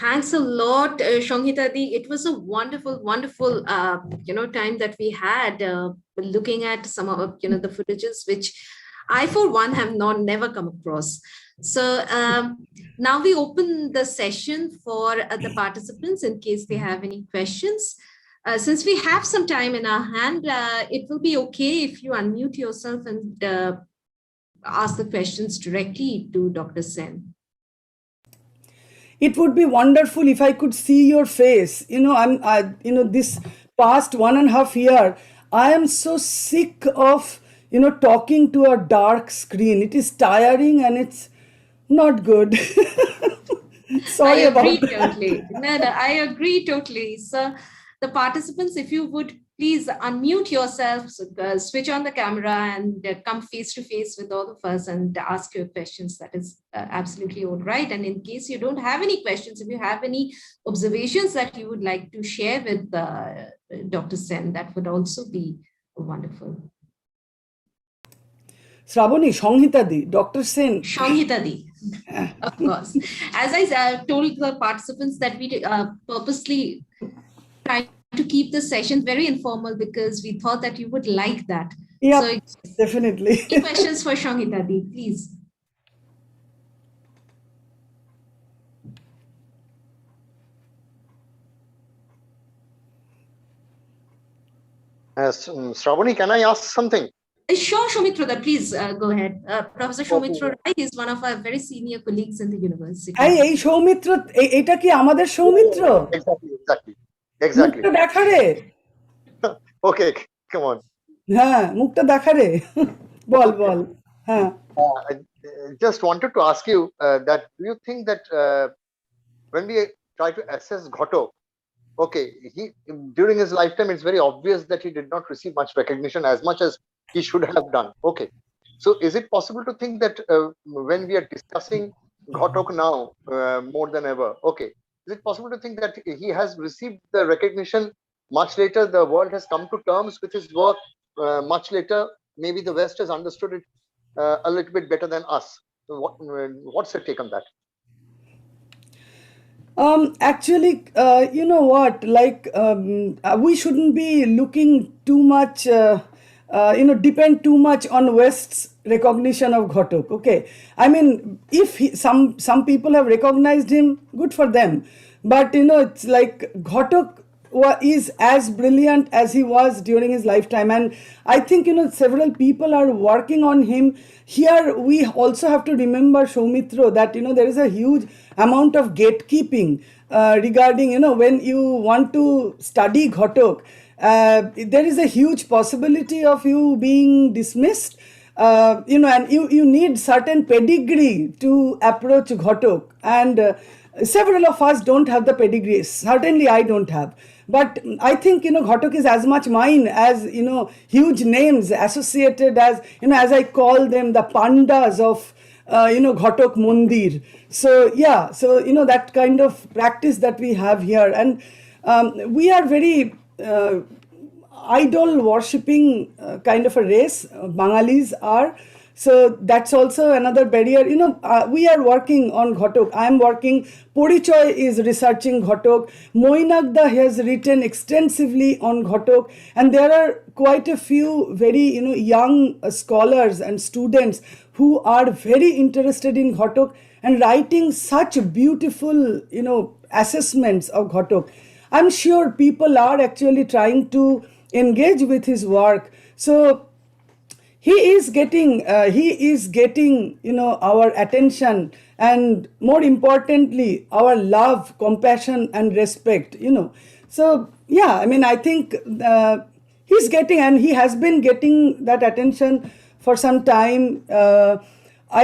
Thanks a lot, Shonghita Di. It was a wonderful, wonderful, time that we had looking at some of, the footages, which I, for one, have never come across. So now we open the session for the participants in case they have any questions. Since we have some time in our hand, it will be okay if you unmute yourself and ask the questions directly to Dr. Sen. It would be wonderful if I could see your face. This past 1.5 years, I am so sick of, talking to a dark screen. It is tiring and it's not good. Sorry about that. Totally. No, I agree totally. So the participants, if you would please unmute yourselves, switch on the camera and come face to face with all of us and ask your questions. That is absolutely all right. And in case you don't have any questions, if you have any observations that you would like to share with Dr. Sen, that would also be wonderful. Shravani, Shonghita Di, Dr. Sen. Shonghita Di, of course. As I told the participants that we purposely try to keep the session very informal because we thought that you would like that. Yeah, so, definitely. Any questions for Shonghita Di, please? Shravani, can I ask something? Sure, Soumitra, please go ahead. Professor Soumitra Rai is one of our very senior colleagues in the university. এই সৌমিত্র, এটা কি আমাদের Soumitra? Exactly. মুখটা দেখা রে। Okay, come on. হ্যাঁ, মুখটা দেখা রে। বল। হ্যাঁ। I just wanted to ask you that do you think that when we try to assess Ghatak, okay, he during his lifetime it's very obvious that he did not receive much recognition as much as he should have done. Okay, so is it possible to think that when we are discussing Ghatak now more than ever, okay, is it possible to think that he has received the recognition much later? The world has come to terms with his work much later. Maybe the West has understood it a little bit better than us. What's your take on that? Actually, you know what? Like, we shouldn't be looking too much. Depend too much on West's recognition of Ghatak. Okay, I mean, if some people have recognized him, good for them. But it's like Ghatak is as brilliant as he was during his lifetime, and I think several people are working on him. Here we also have to remember, Soumitra, that there is a huge amount of gatekeeping regarding when you want to study Ghatak. There is a huge possibility of you being dismissed, and you need certain pedigree to approach Ghatak, and several of us don't have the pedigree. Certainly I don't have. But I think Ghatak is as much mine as huge names associated as as I call them, the pandas of Ghatak Mandir. So yeah, so that kind of practice that we have here, and we are very idol worshipping kind of a race. Bangalis are. So that's also another barrier. We are working on Ghatak. I am working. Porichoy is researching Ghatak. Moinagda has written extensively on Ghatak, and there are quite a few very young scholars and students who are very interested in Ghatak and writing such beautiful assessments of Ghatak. I'm sure people are actually trying to engage with his work. So he is getting our attention, and more importantly our love, compassion and respect. So yeah, I mean, I think he's getting, and he has been getting that attention for some time.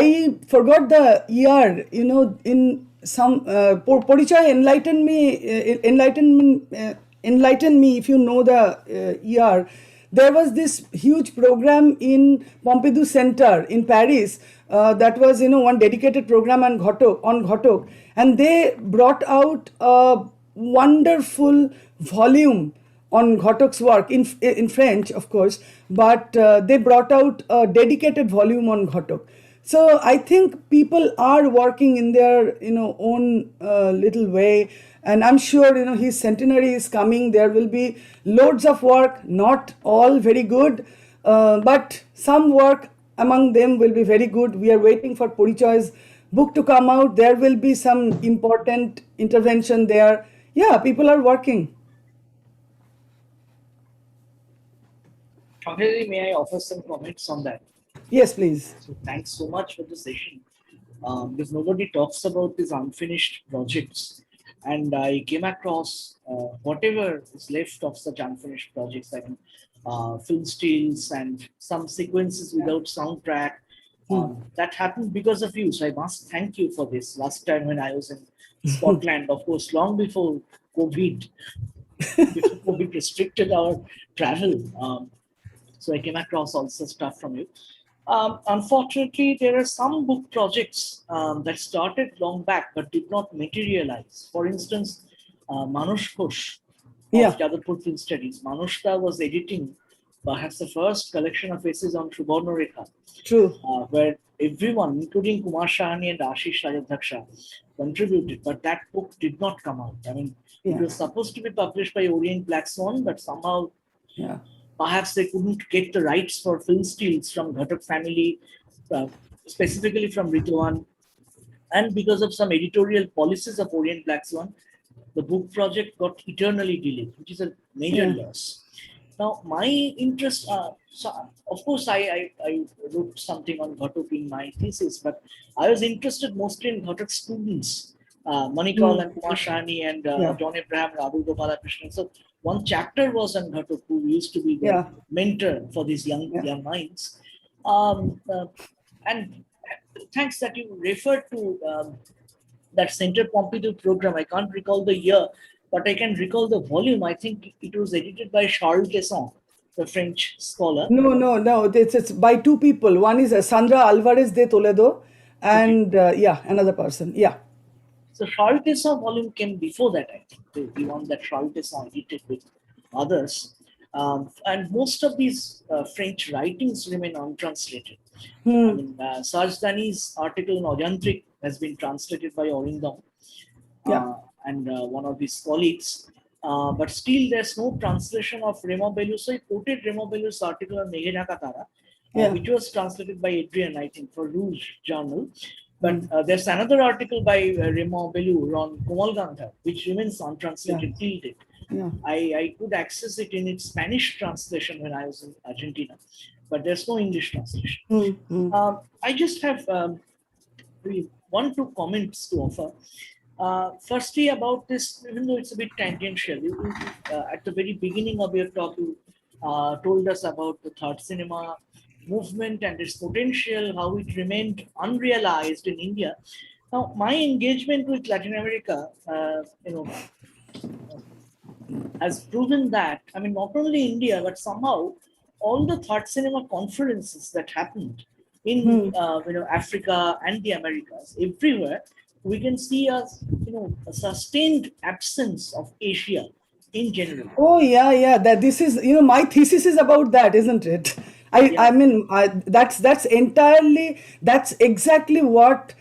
I forgot the year, in some Porichai enlighten me if you know the ER. There was this huge program in Pompidou Center in Paris that was one dedicated program on Ghatak, and they brought out a wonderful volume on Ghatak's work in French, of course, but they brought out a dedicated volume on Ghatak. So I think people are working in their own little way, and I'm sure his centenary is coming. There will be loads of work, not all very good, but some work among them will be very good. We are waiting for Porichay's book to come out. There will be some important intervention there. Yeah, people are working. Shankar, may I offer some comments on that? Yes, please. So thanks so much for the session. Because nobody talks about these unfinished projects. And I came across whatever is left of such unfinished projects, like film stills and some sequences without soundtrack. That happened because of you. So I must thank you for this. Last time when I was in Scotland, of course, long before COVID, before COVID restricted our travel. So I came across all such stuff from you. Unfortunately, there are some book projects that started long back but did not materialize. For instance, Manush Ghosh Yeah. of Jadavpur Film Studies. Manushka was editing perhaps the first collection of essays on Subarna Rekha, True. where everyone, including Kumar Shahani and Ashish Rajadhaksha, contributed, but that book did not come out. I mean, Yeah. it was supposed to be published by Orient Black Swan, but somehow Yeah. perhaps they couldn't get the rights for film stills from Ghatak family, specifically from Ritwik. And because of some editorial policies of Orient Black Swan, the book project got eternally delayed, which is a major Yeah. loss. Now, my interest, so of course, I wrote something on Ghatak in my thesis, but I was interested mostly in Ghatak students, Manikal and Kumar Shahani and Yeah. John Abraham, Rahul Gopalakrishnan. So one chapter was on Ghatak, who used to be the Yeah. mentor for these young minds. And thanks that you referred to that Center Pompidou program. I can't recall the year, but I can recall the volume. I think it was edited by Charles Tesson, the French scholar. No. It's by two people. One is Sandra Alvarez de Toledo, and another person. Yeah. So Charles Tesson volume came before that, I think, the one that Charles Tesson edited with others. And most of these French writings remain untranslated. I mean, Sarj Dani's article in Ojantrik has been translated by Orindam and one of his colleagues. But still, there's no translation of Remo Bellu. So I quoted Remo Bellu's article on Meghe Dhaka Tara, which was translated by Adrian, I think, for Rouge Journal. But there's another article by Remo Bellu on Komal Gandhar, which remains untranslated till date. Yeah. I could access it in its Spanish translation when I was in Argentina, but there's no English translation. I just have one, two comments to offer. Firstly, about this, even though it's a bit tangential, at the very beginning of your talk, you told us about the third cinema movement and its potential, how it remained unrealized in India. Now, my engagement with Latin America, has proven that, I mean, not only India, but somehow all the third cinema conferences that happened in Africa and the Americas, everywhere, we can see a sustained absence of Asia in general. Oh yeah. That this is my thesis is about that, isn't it? I mean that's exactly what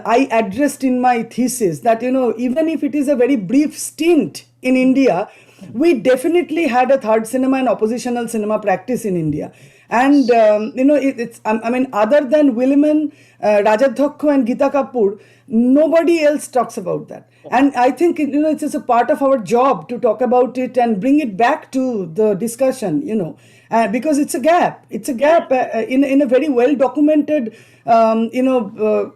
I addressed in my thesis, that even if it is a very brief stint in India, we definitely had a third cinema and oppositional cinema practice in India. And it's I mean, other than Williman, Rajadhokko and Geeta Kapoor, nobody else talks about that. And I think it's just a part of our job to talk about it and bring it back to the discussion, because it's a gap. It's a gap in a very well documented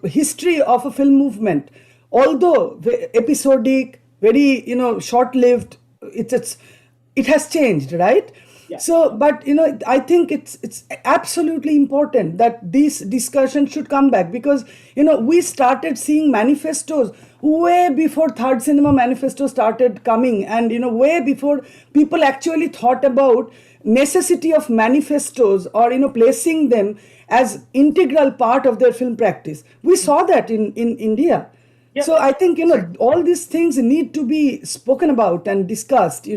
history of a film movement. Although episodic, very short lived, it has changed, right? Yeah. So, but I think it's absolutely important that this discussion should come back, because we started seeing manifestos way before third cinema manifesto started coming, and way before people actually thought about necessity of manifestos, or placing them as integral part of their film practice. We saw that in India. Yeah. So I think all these things need to be spoken about and discussed.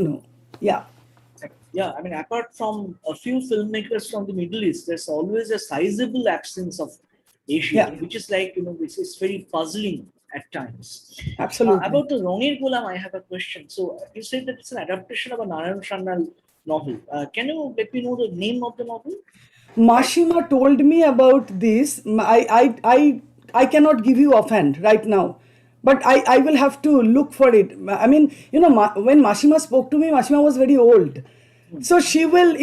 Yeah. Yeah, I mean, apart from a few filmmakers from the Middle East, there's always a sizable absence of Asia, Yeah. which is like, which is very puzzling at times. Absolutely. About the Rongir Gulam, I have a question. So you said that it's an adaptation of a Narayan Sannal novel. Can you let me know the name of the novel? Mashima told me about this. I cannot give you offhand right now, but I will have to look for it. I mean, when Mashima spoke to me, Mashima was very old. So she will,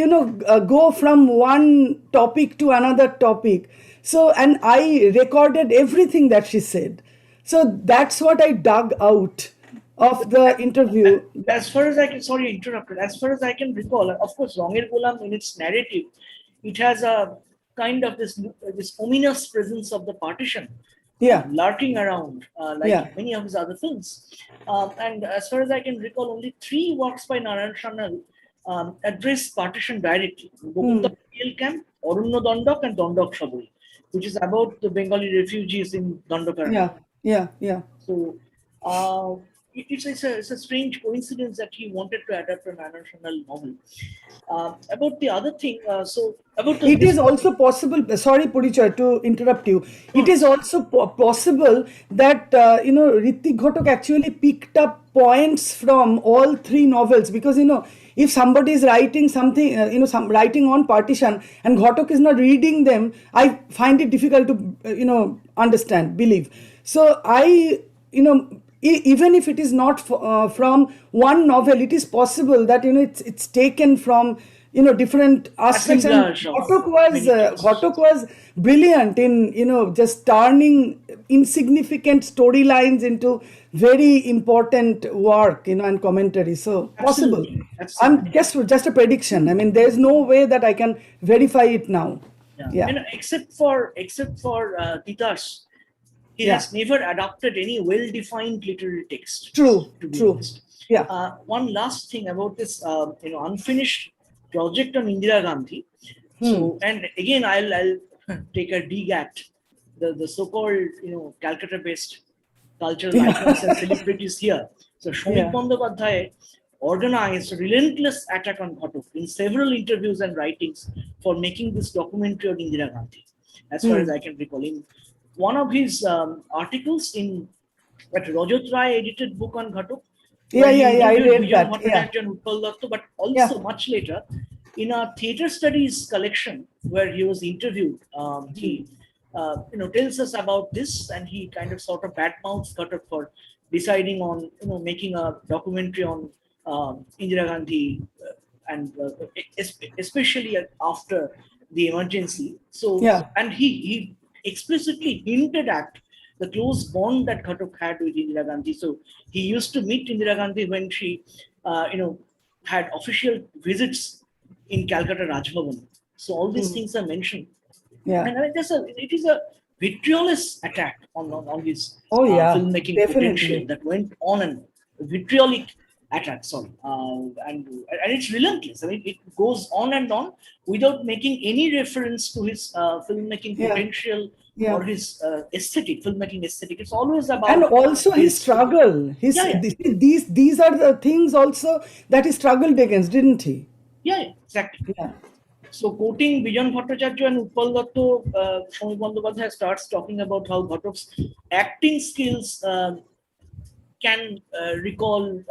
go from one topic to another topic. So, and I recorded everything that she said. So that's what I dug out of the interview. As far as I can, sorry, interrupted. As far as I can recall, of course, Rongir Gulam in its narrative, it has a kind of this ominous presence of the partition, Yeah. lurking around, like Yeah. many of his other films. And as far as I can recall, only 3 works by Narayan Sannal address partition directly: Gokunda PL Camp, Arunno Dandok, and Dandok Saburi, which is about the Bengali refugees in Dandakar. Yeah. Yeah. Yeah. So it's a strange coincidence that he wanted to adapt a national novel. About the other thing, so about the It is also possible. Sorry, Puricha, to interrupt you. It is also possible that Ritwik Ghatak actually picked up points from all 3 novels, because if somebody is writing something, writing on partition, and Ghatak is not reading them, I find it difficult to understand, believe. So even if it is not from one novel, it is possible that it's taken from different aspects. And Ghatak was brilliant in just turning insignificant storylines into very important work, and commentary. So possible. Absolutely. I'm just a prediction. I mean, there's no way that I can verify it now. Yeah. And except for Titas, he Yeah. has never adopted any well-defined literary text. True. To be True. honest. Yeah. One last thing about this, unfinished project on Indira Gandhi. So, and again, I'll take a dig at the so-called Calcutta-based cultural icons and celebrities here. So, Shomik Bandyopadhyay organized a relentless attack on Ghatak in several interviews and writings for making this documentary on Indira Gandhi, as far as I can recall. In one of his articles in that Rajat Rai edited book on Ghatak, I read that. And Utpal Datta, but also much later, in a theatre studies collection where he was interviewed, he tells us about this, and he kind of sort of badmouths Ghatak for deciding on making a documentary on Indira Gandhi, and especially after the emergency. So, and he explicitly hinted at the close bond that Ghatak had with Indira Gandhi. So he used to meet Indira Gandhi when she, had official visits in Calcutta Raj Bhavan. So all these things are mentioned. Yeah. And I mean, it is a vitriolous attack on his filmmaking definitely. potential that went on, and vitriolic attack, sorry. And it's relentless. I mean, it goes on and on without making any reference to his filmmaking potential or his filmmaking aesthetic. It's always about, and also his struggle. These are the things also that he struggled against, didn't he? Yeah, exactly. Yeah. So quoting Bijan Bhattacharya and Utpal Datta, Shomik Bandyopadhyay starts talking about how Ghatak's acting skills can recall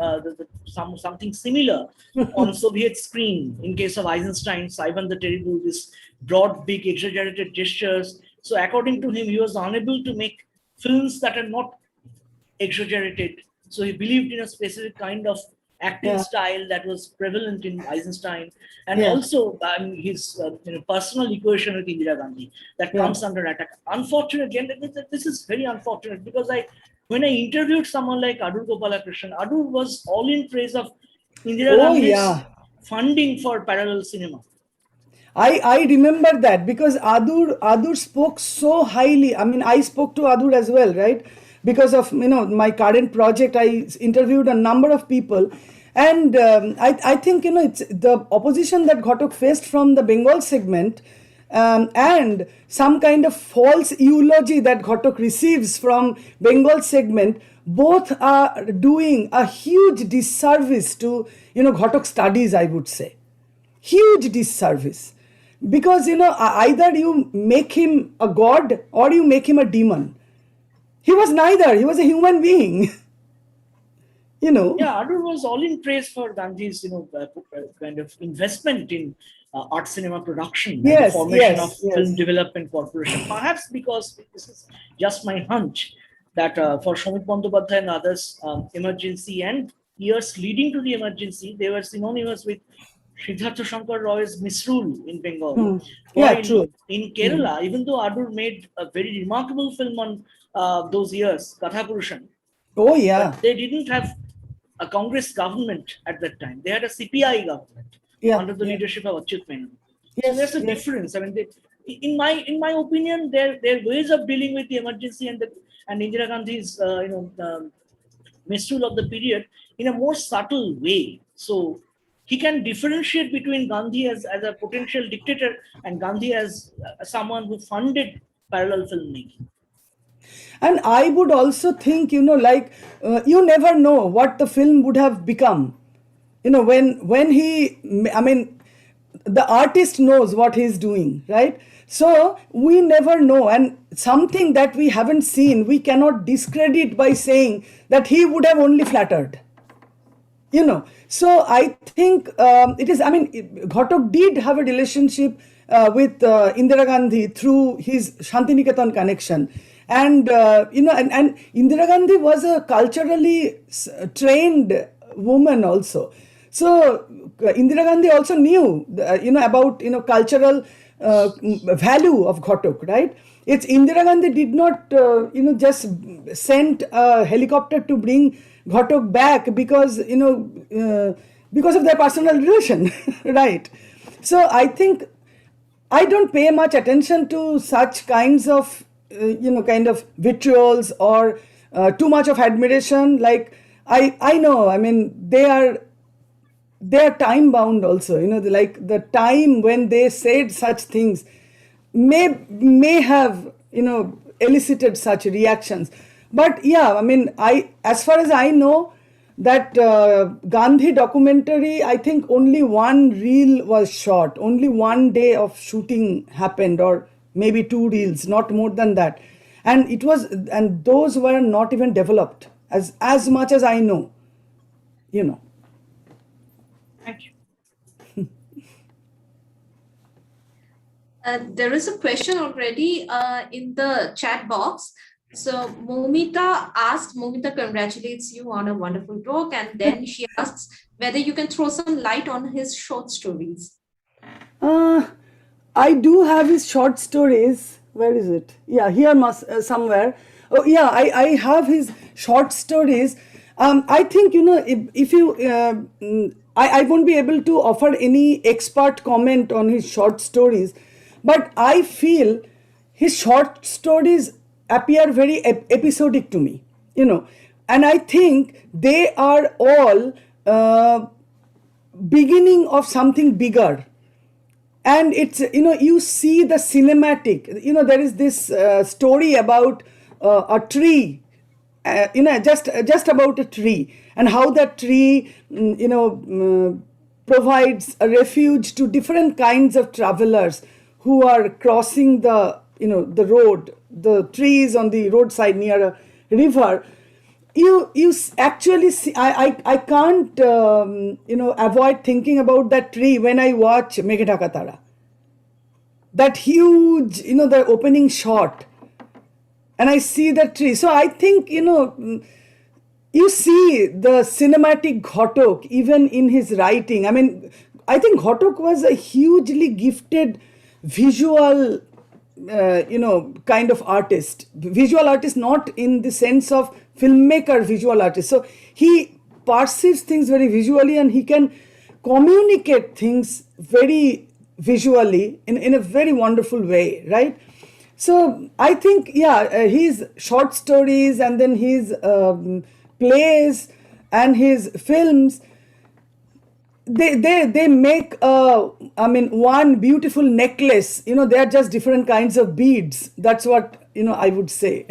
something similar on Soviet screen in case of Eisenstein's Ivan the Terrible, this broad, big, exaggerated gestures. So according to him, he was unable to make films that are not exaggerated. So he believed in a specific kind of acting style that was prevalent in Eisenstein, and also his personal equation with Indira Gandhi that comes under attack. Unfortunately, and this is very unfortunate, because when I interviewed someone like Adur Gopalakrishnan, Adur was all in praise of Indira Gandhi's funding for parallel cinema. I remember that because Adur spoke so highly. I mean, I spoke to Adur as well, right? Because of my current project, I interviewed a number of people, and I think it's the opposition that Ghatak faced from the Bengal segment, and some kind of false eulogy that Ghatak receives from Bengal segment. Both are doing a huge disservice to Ghatak studies, I would say. Huge disservice, because either you make him a god or you make him a demon. He was neither. He was a human being. Yeah, Adur was all in praise for Gandhi's kind of investment in art cinema production and the Yes, formation of yes. Film Development Corporation. Perhaps because this is just my hunch that for Shomit Bandyopadhyay and others, emergency and years leading to the emergency, they were synonymous with Siddhartha Shankar Roy's misrule in Bengal. Yeah, While true. in Kerala, even though Adur made a very remarkable film on those years, Kathapurushan, Oh yeah, but they didn't have a Congress government at that time. They had a CPI government Yeah, under the yeah. leadership of Achyut Menon. Yes, So there's a yes. difference. I mean, in my opinion, their ways of dealing with the emergency and Indira Gandhi's misrule of the period in a more subtle way. So he can differentiate between Gandhi as a potential dictator and Gandhi as someone who funded parallel filmmaking. And I would also think, you never know what the film would have become. When the artist knows what he's doing, right? So we never know. And something that we haven't seen, we cannot discredit by saying that he would have only flattered. So I think Ghatak did have a relationship with Indira Gandhi through his Shantiniketan connection. And and Indira Gandhi was a culturally trained woman also. So Indira Gandhi also knew about cultural value of Ghatak, right? It's Indira Gandhi did not just send a helicopter to bring Ghatak back because because of their personal relation, right? So I think I don't pay much attention to such kinds of kind of vitriols or too much of admiration. Like I know, I mean, they are time bound also. Like the time when they said such things may have elicited such reactions. But yeah, I mean, as far as I know, that Gandhi documentary, I think only one reel was shot. Only one day of shooting happened, or maybe 2 reels, not more than that. And those were not even developed, as much as I know. Thank you. There is a question already in the chat box. So Momita congratulates you on a wonderful talk, and then she asks whether you can throw some light on his short stories. I do have his short stories. Where is it? Yeah, here somewhere. Oh yeah, I have his short stories. I think if you I won't be able to offer any expert comment on his short stories, but I feel his short stories appear very episodic to me, and I think they are all beginning of something bigger. And it's you see the cinematic. There is this story about a tree, just about a tree, and how that tree provides a refuge to different kinds of travelers who are crossing the road. The trees on the roadside near a river. You actually see. I can't avoid thinking about that tree when I watch Meghe Dhaka Tara. That huge, the opening shot, and I see that tree. So I think you see the cinematic Ghatak even in his writing. I mean, I think Ghatak was a hugely gifted visual kind of artist. Visual artist, not in the sense of filmmaker visual artist. So he perceives things very visually, and he can communicate things very visually in a very wonderful way, right? So I think, yeah, his short stories and then his plays and his films, they make one beautiful necklace. They are just different kinds of beads. That's what I would say.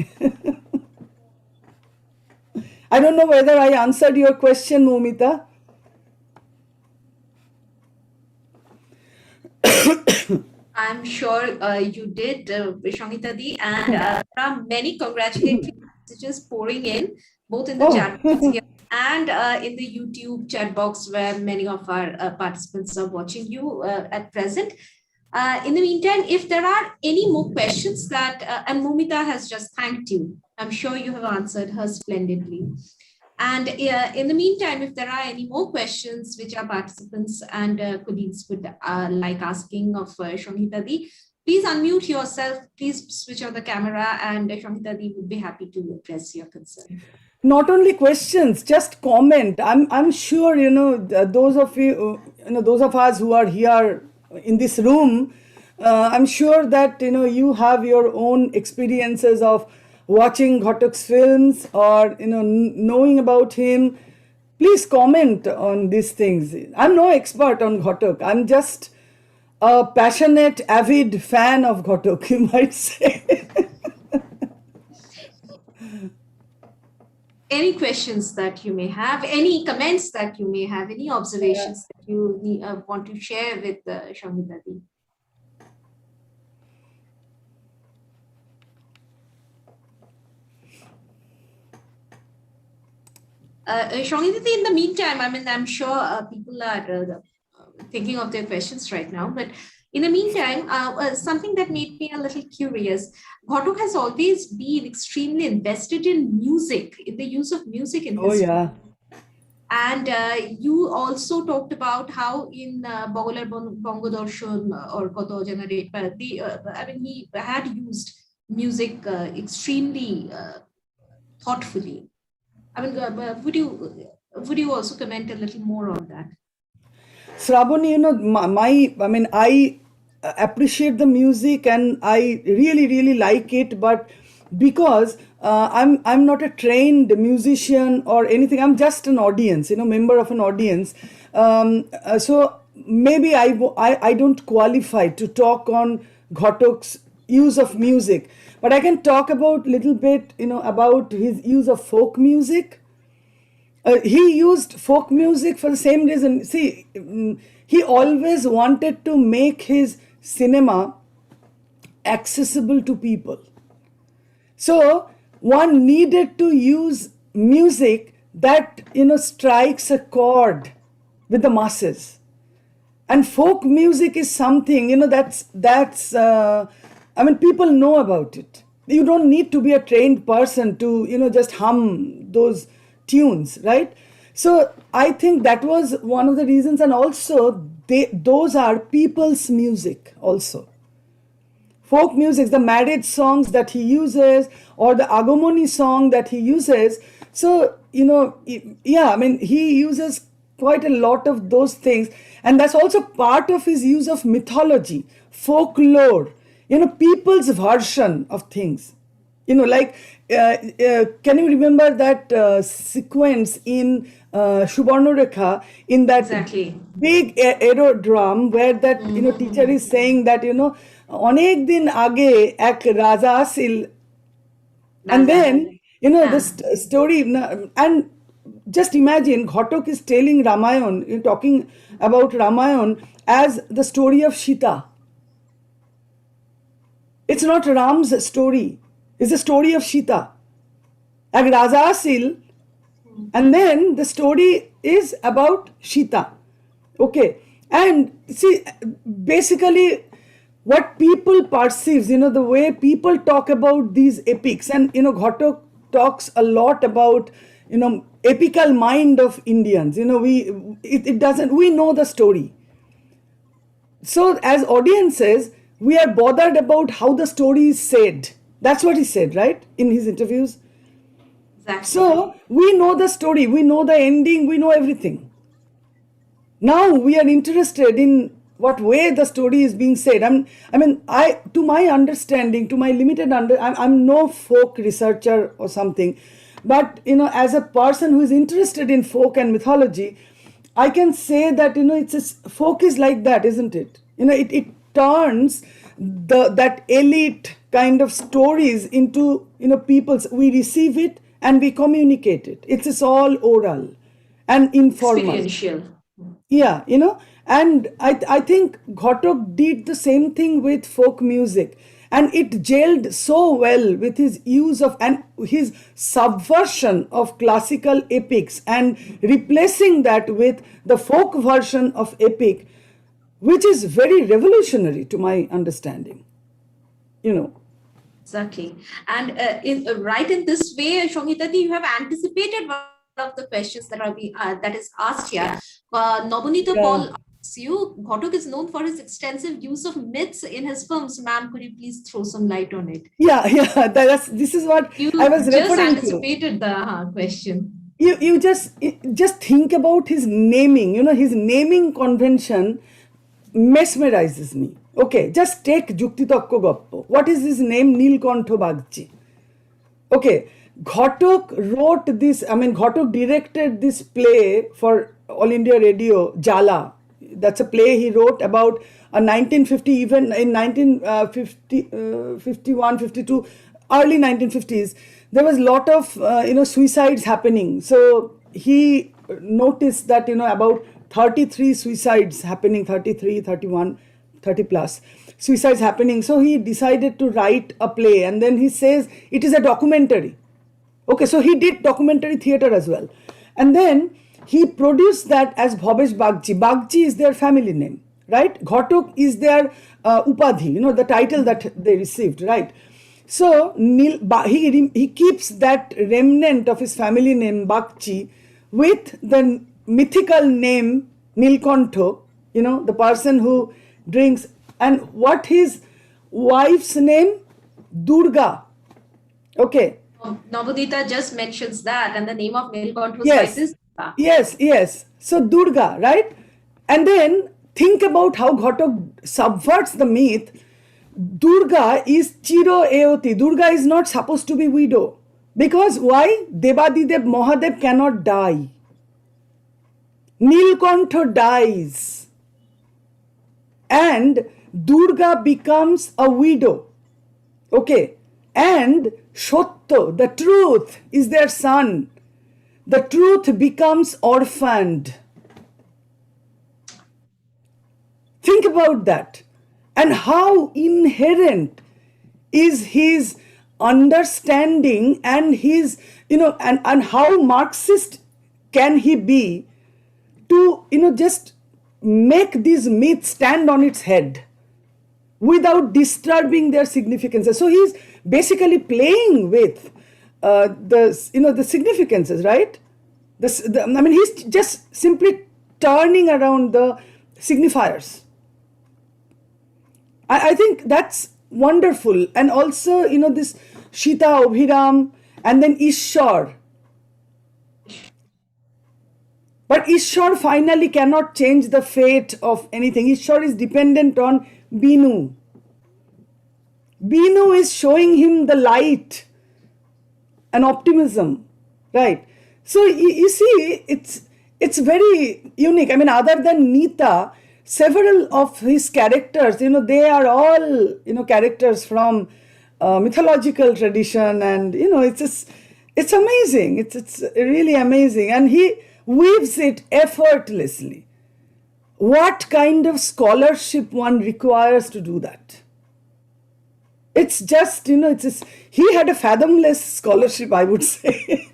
I don't know whether I answered your question, Momita. I'm sure you did, Shangita Di, and there are many congratulatory messages pouring in, both in the chat box here and in the YouTube chat box where many of our participants are watching you at present. In the meantime, if there are any more questions and Momita has just thanked you, I'm sure you have answered her splendidly. And in the meantime, if there are any more questions which our participants and colleagues would like asking of Shangita Di, please unmute yourself, please switch on the camera, and Shangita Di would be happy to address your concern. Not only questions, just comment. I'm sure those of you, those of us who are here in this room, I'm sure that you have your own experiences of watching Ghatak's films or knowing about him. Please comment on these things. I'm no expert on Ghatak. I'm just a passionate, avid fan of Ghatak, you might say. Any questions that you may have, any comments that you may have, any observations that you want to share with Shangita Di? Shangita Di, in the meantime, I'm sure people are thinking of their questions right now, but in the meantime, something that made me a little curious, Ghatak has always been extremely invested in music, in the use of music in his yeah. And you also talked about how in Bogolar Bongo Darshan or Koto Generate, he had used music extremely thoughtfully. Would you also comment a little more on that? Sravani, I appreciate the music and I really, really like it, but because I'm not a trained musician or anything, I'm just an audience, member of an audience. So maybe I don't qualify to talk on Ghatak's use of music, but I can talk about little bit, about his use of folk music. He used folk music for the same reason. See, he always wanted to make his cinema accessible to people. So one needed to use music that strikes a chord with the masses. And folk music is something that's people know about it. You don't need to be a trained person to just hum those tunes, right? So I think that was one of the reasons, and also those are people's music also. Folk music, the marriage songs that he uses, or the Agomoni song that he uses. So, he uses quite a lot of those things. And that's also part of his use of mythology, folklore, people's version of things. Can you remember that sequence in Subarnarekha, in that big aerodrome where that teacher is saying that অনেক দিন আগে এক রাজা আসিল, and then the story, and just imagine Ghatak is telling Ramayan, talking about Ramayan as the story of Sita. It's not Ram's story, it's the story of Sita. Ek Raja Asil, and then the story is about Sita. Okay, and see, basically what people perceives, the way people talk about these epics, and Ghatak talks a lot about epical mind of Indians. We know the story. So as audiences, we are bothered about how the story is said. That's what he said, right, in his interviews. Exactly. So we know the story, we know the ending, we know everything. Now we are interested in what way the story is being said. To my understanding, to my limited I'm no folk researcher or something, but as a person who is interested in folk and mythology, I can say that folk is like that, isn't it? It turns that elite kind of stories into people's. We receive it and we communicate it. It's all oral and informal. Experiential. Yeah, and I think Ghatak did the same thing with folk music, and it gelled so well with his use of and his subversion of classical epics and replacing that with the folk version of epic, which is very revolutionary to my understanding. Exactly. And right in this way, Shongitati, you have anticipated one of the questions that is asked here. Nobunita Paul asks you, Ghatak is known for his extensive use of myths in his films. Ma'am, could you please throw some light on it? Yeah. This is what You I was just referring to. anticipated the question. You just think about his naming. His naming convention mesmerizes me. Okay, just take Juktitokko Goppo. What is his name? Nilkantho Bagchi. Okay, Ghatak wrote this, Ghatak directed this play for All India Radio, Jala. That's a play he wrote about 1950, even in 1950, 51, 52, early 1950s. There was a lot of, suicides happening. So he noticed that, about 33 suicides happening, 33, 31, 30 plus suicides happening. So he decided to write a play, and then he says it is a documentary. Okay, so he did documentary theater as well. And then he produced that as Bhabesh Bagchi. Bagchi is their family name, right? Ghatak is their upadhi, the title that they received, right? So he keeps that remnant of his family name Bagchi with the mythical name Nilkantho, the person who drinks. And what his wife's name? Durga. Okay. Navadita just mentions that, and the name of Nilkantho's wife is Durga. Yes. So Durga, right? And then think about how Ghatak subverts the myth. Durga is Chiro Eoti. Durga is not supposed to be widow. Because why? Devadidev Mahadev cannot die. Nilkantho dies. And Durga becomes a widow. Okay. And Shotto, the truth, is their son. The truth becomes orphaned. Think about that. And how inherent is his understanding and his, and how Marxist can he be to, just make these myths stand on its head without disturbing their significances. So he's basically playing with the significances, right? He's just simply turning around the signifiers. I think that's wonderful. And also, this Shita, Abhiram, and then Ishwar. But Ishwar finally cannot change the fate of anything. Ishwar is dependent on Binu. Binu is showing him the light and optimism, right? So you see, it's very unique. Other than Nita, several of his characters, they are all, characters from mythological tradition, and it's amazing. It's really amazing, and he weaves it effortlessly. What kind of scholarship one requires to do that? It's just, he had a fathomless scholarship, I would say.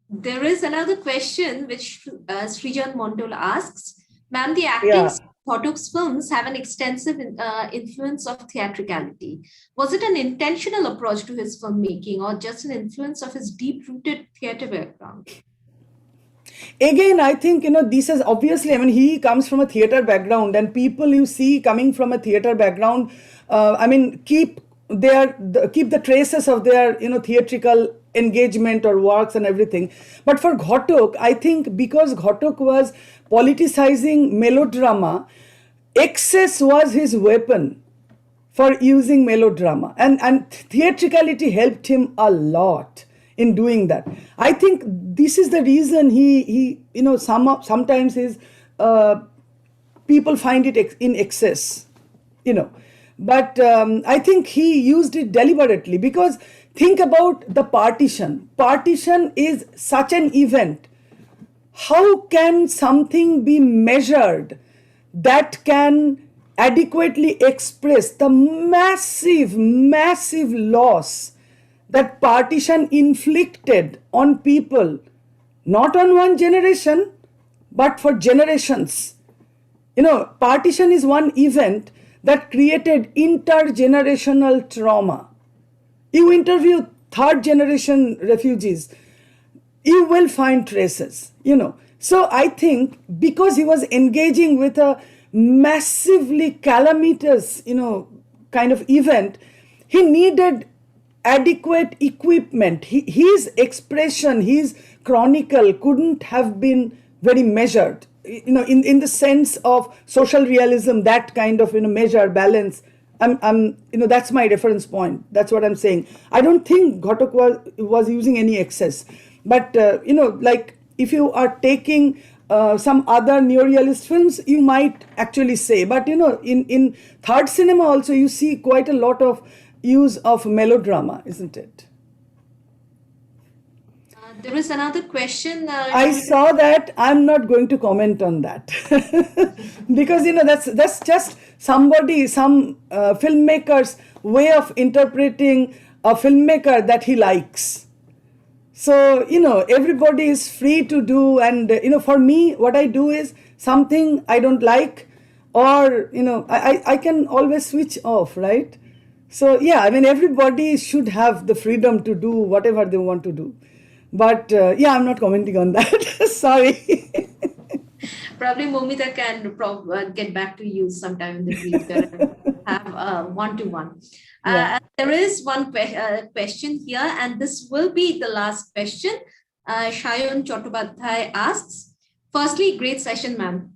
There is another question which Srijan Mondol asks. Ma'am, the acting Ghatak's films have an extensive influence of theatricality. Was it an intentional approach to his filmmaking or just an influence of his deep-rooted theater background? Again, I think, this is obviously, he comes from a theater background, and people you see coming from a theater background, keep the traces of their, theatrical engagement or works and everything. But for Ghatak, I think because Ghatak was politicizing melodrama, excess was his weapon for using melodrama, and theatricality helped him a lot in doing that. I think this is the reason he sometimes his people find it in excess, but I think he used it deliberately, because think about the partition is such an event. How can something be measured that can adequately express the massive loss that partition inflicted on people, not on one generation, but for generations? Partition is one event that created intergenerational trauma. You interview third generation refugees, you will find traces, So I think because he was engaging with a massively calamitous, kind of event, he needed adequate equipment. His expression, his chronicle couldn't have been very measured, in the sense of social realism, that kind of, measure, balance. That's my reference point. That's what I'm saying. I don't think Ghatak was using any excess. But, like if you are taking some other neorealist films, you might actually say. But, in third cinema also, you see quite a lot of use of melodrama, isn't it? There is another question. I saw that. I'm not going to comment on that because that's just some filmmaker's way of interpreting a filmmaker that he likes. So everybody is free to do, and for me, what I do is something I don't like, or I can always switch off, right? So yeah, everybody should have the freedom to do whatever they want to do. But I'm not commenting on that. Sorry. Probably Momita can get back to you sometime in the future and have one-to-one. Yeah. There is one question here, and this will be the last question. Shayan Chattopadhyay asks, firstly, great session, ma'am.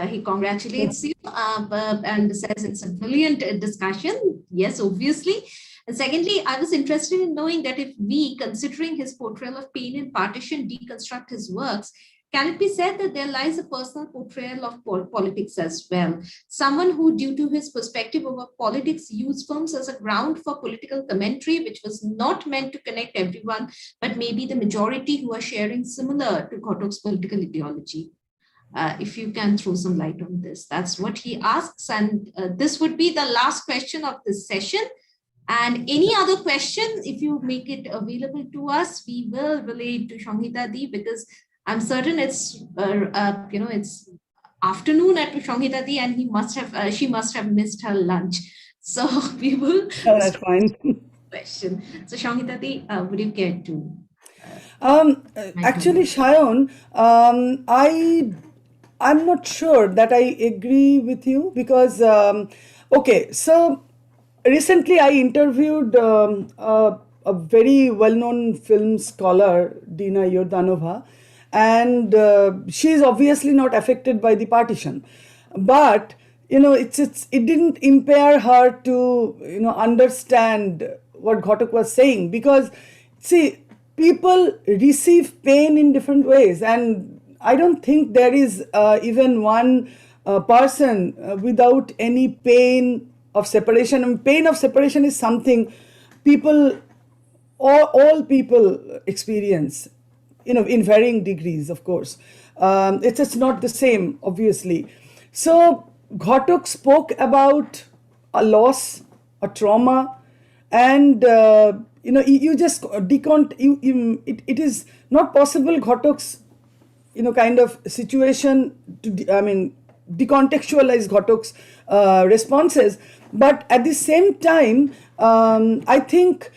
He congratulates you and says it's a brilliant discussion. Yes, obviously. And secondly, I was interested in knowing that if we, considering his portrayal of pain in partition, deconstruct his works, can it be said that there lies a personal portrayal of politics as well? Someone who, due to his perspective over politics, used films as a ground for political commentary, which was not meant to connect everyone, but maybe the majority who are sharing similar to Ghatak's political ideology. If you can throw some light on this. That's what he asks. And this would be the last question of this session. And any other questions, if you make it available to us, we will relay it to Shangita Di, because I'm certain it's it's afternoon at Shangita Di, and she must have missed her lunch. So we will. Oh, that's fine. Question. So Shangita Di, would you care to? Actually, Shayan, I'm not sure that I agree with you, because okay, so recently I interviewed a very well-known film scholar, Dina Yordanova, and she is obviously not affected by the partition, but it didn't impair her to understand what Ghatak was saying, because see, people receive pain in different ways, and I don't think there is even one person without any pain of separation. And pain of separation is something people, all people experience, in varying degrees, of course. It's not the same, obviously. So Ghatak spoke about a loss, a trauma, and you just it is not possible Ghatak's kind of situation to decontextualize Ghatak's responses, but at the same time I think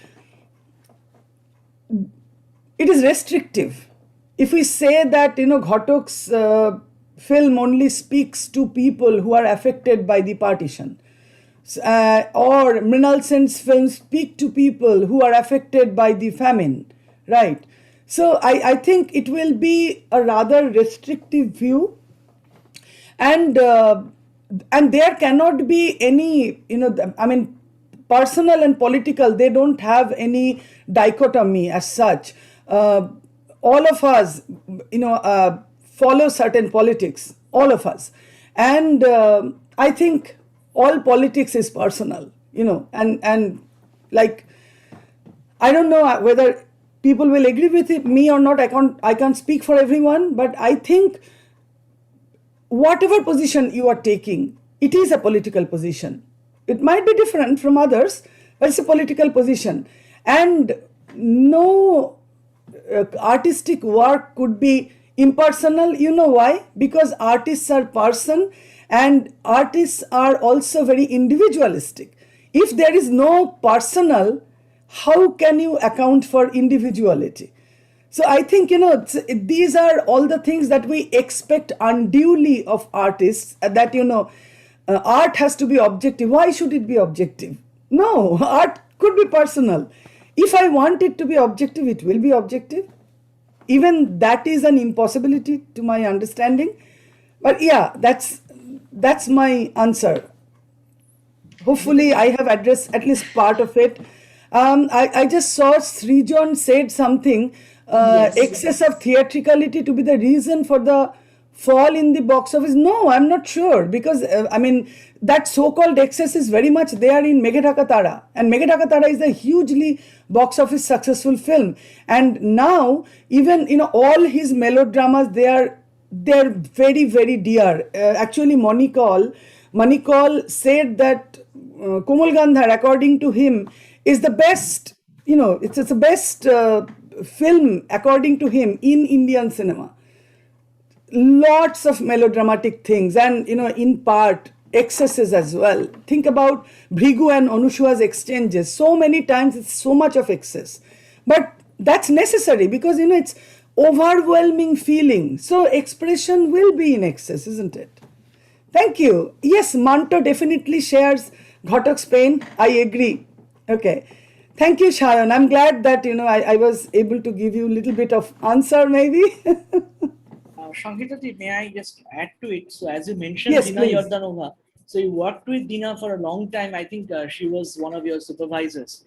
it is restrictive if we say that Ghatak's film only speaks to people who are affected by the partition, or Mrinal Sen's films speak to people who are affected by the famine, Right. So I think it will be a rather restrictive view, and there cannot be any, I mean, personal and political, they don't have any dichotomy as such. uh, all of us, follow certain politics, all of us, and I think all politics is personal, and like, I don't know whether people will agree with me or not. I can't speak for everyone, but I think whatever position you are taking, it is a political position. It might be different from others, but it's a political position. And no artistic work could be impersonal. You know why? Because artists are person, and artists are also very individualistic. If there is no personal, how can you account for individuality? So I think, these are all the things that we expect unduly of artists, that, art has to be objective. Why should it be objective? No, art could be personal. If I want it to be objective, it will be objective. Even that is an impossibility to my understanding. But yeah, that's my answer. Hopefully I have addressed at least part of it. I just saw Srijan said something, Yes. excess of theatricality to be the reason for the fall in the box office. No, I'm not sure, because I mean, that so-called excess is very much there in Meghadaka Tara, and Meghadaka Tara is a hugely box office successful film, and now even, all his melodramas, they're very, very dear. Actually, Manikal said that Komal Gandhar, according to him, is the best, it's the best film, according to him, in Indian cinema. Lots of melodramatic things, and, in part, excesses as well. Think about Bhrigu and Anushua's exchanges. So many times it's so much of excess. But that's necessary because, it's overwhelming feeling. So expression will be in excess, isn't it? Thank you. Yes, Manto definitely shares Ghatak's pain. I agree. Okay. Thank you, Sharon. I'm glad that, I was able to give you a little bit of answer, maybe. Shankita ji, may I just add to it? So as you mentioned, Yes, Dina please. Yordanova. So you worked with Dina for a long time. I think she was one of your supervisors.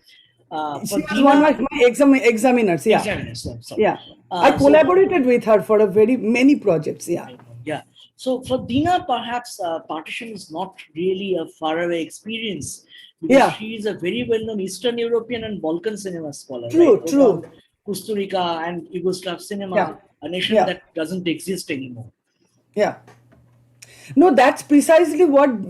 She was one of my examiners. Yeah. Examiners, sorry. Yeah. I So- collaborated with her for many projects. Yeah. Yeah. So for Dina, perhaps partition is not really a faraway experience, because Yeah. she is a very well-known Eastern European and Balkan cinema scholar. True, right? true. Wrote down Kusturica and Yugoslav cinema, Yeah. a nation Yeah. that doesn't exist anymore. Yeah. No, that's precisely what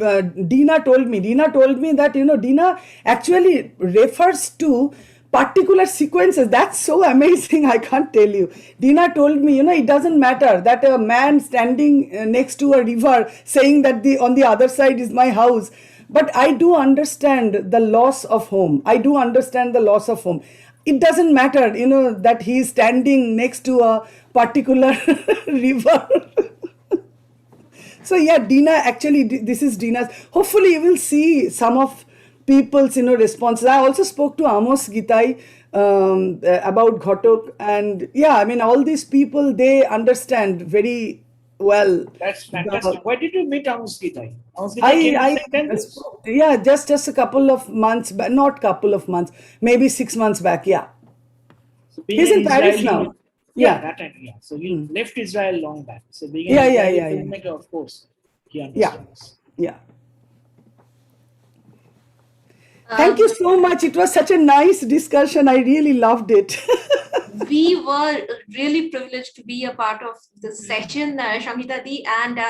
Dina told me. Dina told me that, Dina actually refers to particular sequences. That's so amazing. I can't tell you. Dina told me, it doesn't matter that a man standing next to a river saying that on the other side is my house. But I do understand the loss of home. I do understand the loss of home. It doesn't matter, that he is standing next to a particular river. So yeah, Dina, actually, this is Dina's. Hopefully you will see some of people's, responses. I also spoke to Amos Gitai about Ghatak, and yeah, I mean, all these people, they understand very well. That's fantastic. Why did you meet Amos Gitai? Amos Gitai came to St. Andrews. Yeah, just a couple of months, but not couple of months, maybe 6 months back. Yeah, So being he's an in Paris Israeli- now. Yeah, that time, yeah. So he left Israel long back. So being an Yeah, Israeli yeah. filmmaker, of course, he understands. Yeah. Thank you so much. It was such a nice discussion. I really loved it. We were really privileged to be a part of this session, Shankita Di, and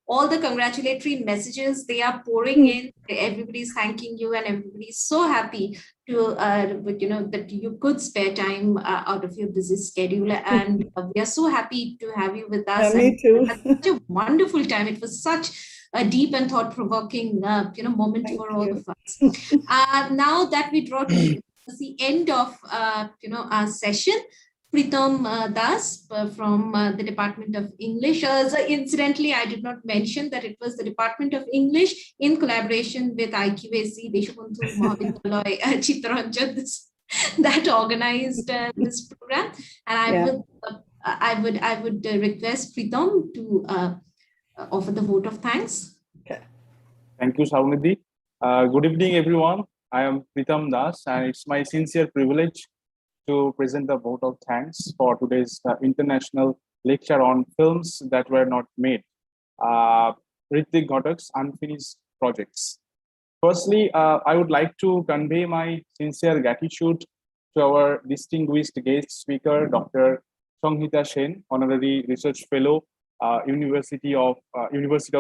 all the congratulatory messages they are pouring in. Everybody's thanking you, and everybody's so happy to, that you could spare time out of your busy schedule. And we are so happy to have you with us. Yeah, me and too. had such a wonderful time. It was such a deep and thought-provoking, moment for all of us. Now that we draw to the end of our session, Pritam Das from the Department of English. So incidentally, I did not mention that it was the Department of English in collaboration with IQAC, Deshbandhu Mahavidyalaya, Chittaranjan. This that organized this program. And Yeah. I would request Pritam to offer the vote of thanks. Okay. Thank you, Shaunidhi. Good evening, everyone. I am Pritam Das, and it's my sincere privilege to present the vote of thanks for today's international lecture on films that were not made, Ritwik Ghatak's unfinished projects. Firstly, I would like to convey my sincere gratitude to our distinguished guest speaker, Dr. Sanghita Sen, Honorary Research Fellow, University of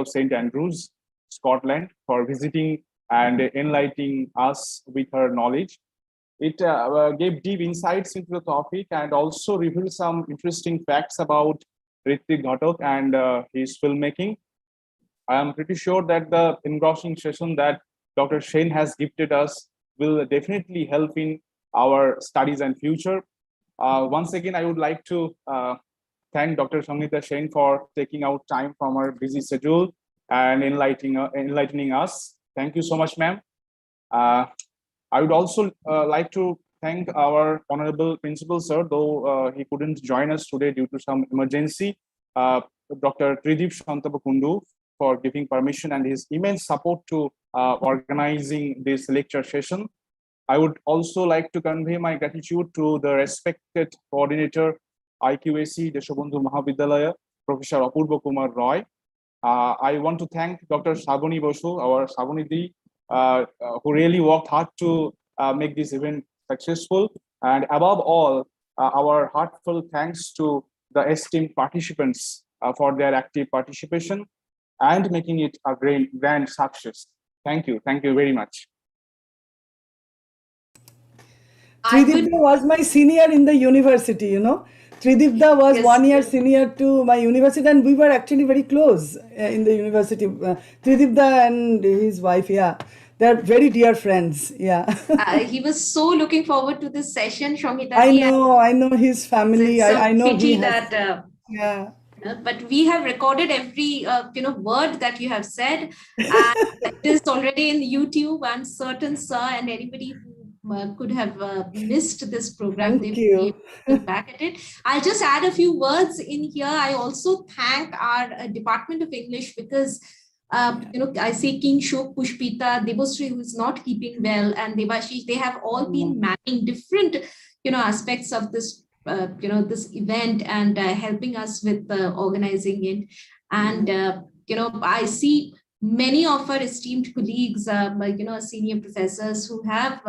St. Andrews, Scotland, for visiting and enlightening us with her knowledge. It gave deep insights into the topic and also revealed some interesting facts about Ritwik Ghatak and his filmmaking. I am pretty sure that the engrossing session that Dr. Shane has gifted us will definitely help in our studies and future. Once again, I would like to thank Dr. Sangeeta Shane for taking out time from her busy schedule and enlightening us. Thank you so much, ma'am. I would also like to thank our honorable principal, sir, though he couldn't join us today due to some emergency. Dr. Tridip Shantabakundu for giving permission and his immense support to organizing this lecture session. I would also like to convey my gratitude to the respected coordinator, IQAC Deshabandhu Mahavidyalaya, Professor Apurva Kumar Roy. I want to thank Dr. Shabani Bosu, our Shabani who really worked hard to make this event successful. And above all, our heartfelt thanks to the esteemed participants for their active participation and making it a grand success. Thank you. Thank you very much. Tridipda was my senior in the university, you know. Tridipda was Yes. 1 year senior to my university, and we were actually very close in the university. Tridipda and his wife, yeah, they're very dear friends. Yeah. He was so looking forward to this session, Shomita. I know his family. It's I know pity he has. that. Yeah. But we have recorded every word that you have said, and it is already in YouTube. I'm certain, sir, and anybody who could have missed this program, they will be able to look back at it. I'll just add a few words in here. I also thank our Department of English because I see King Shok, Pushpita, Debosri, who is not keeping well, and Devashish, they have all been manning different aspects of this this event and helping us with organizing it. And I see many of our esteemed colleagues, senior professors who have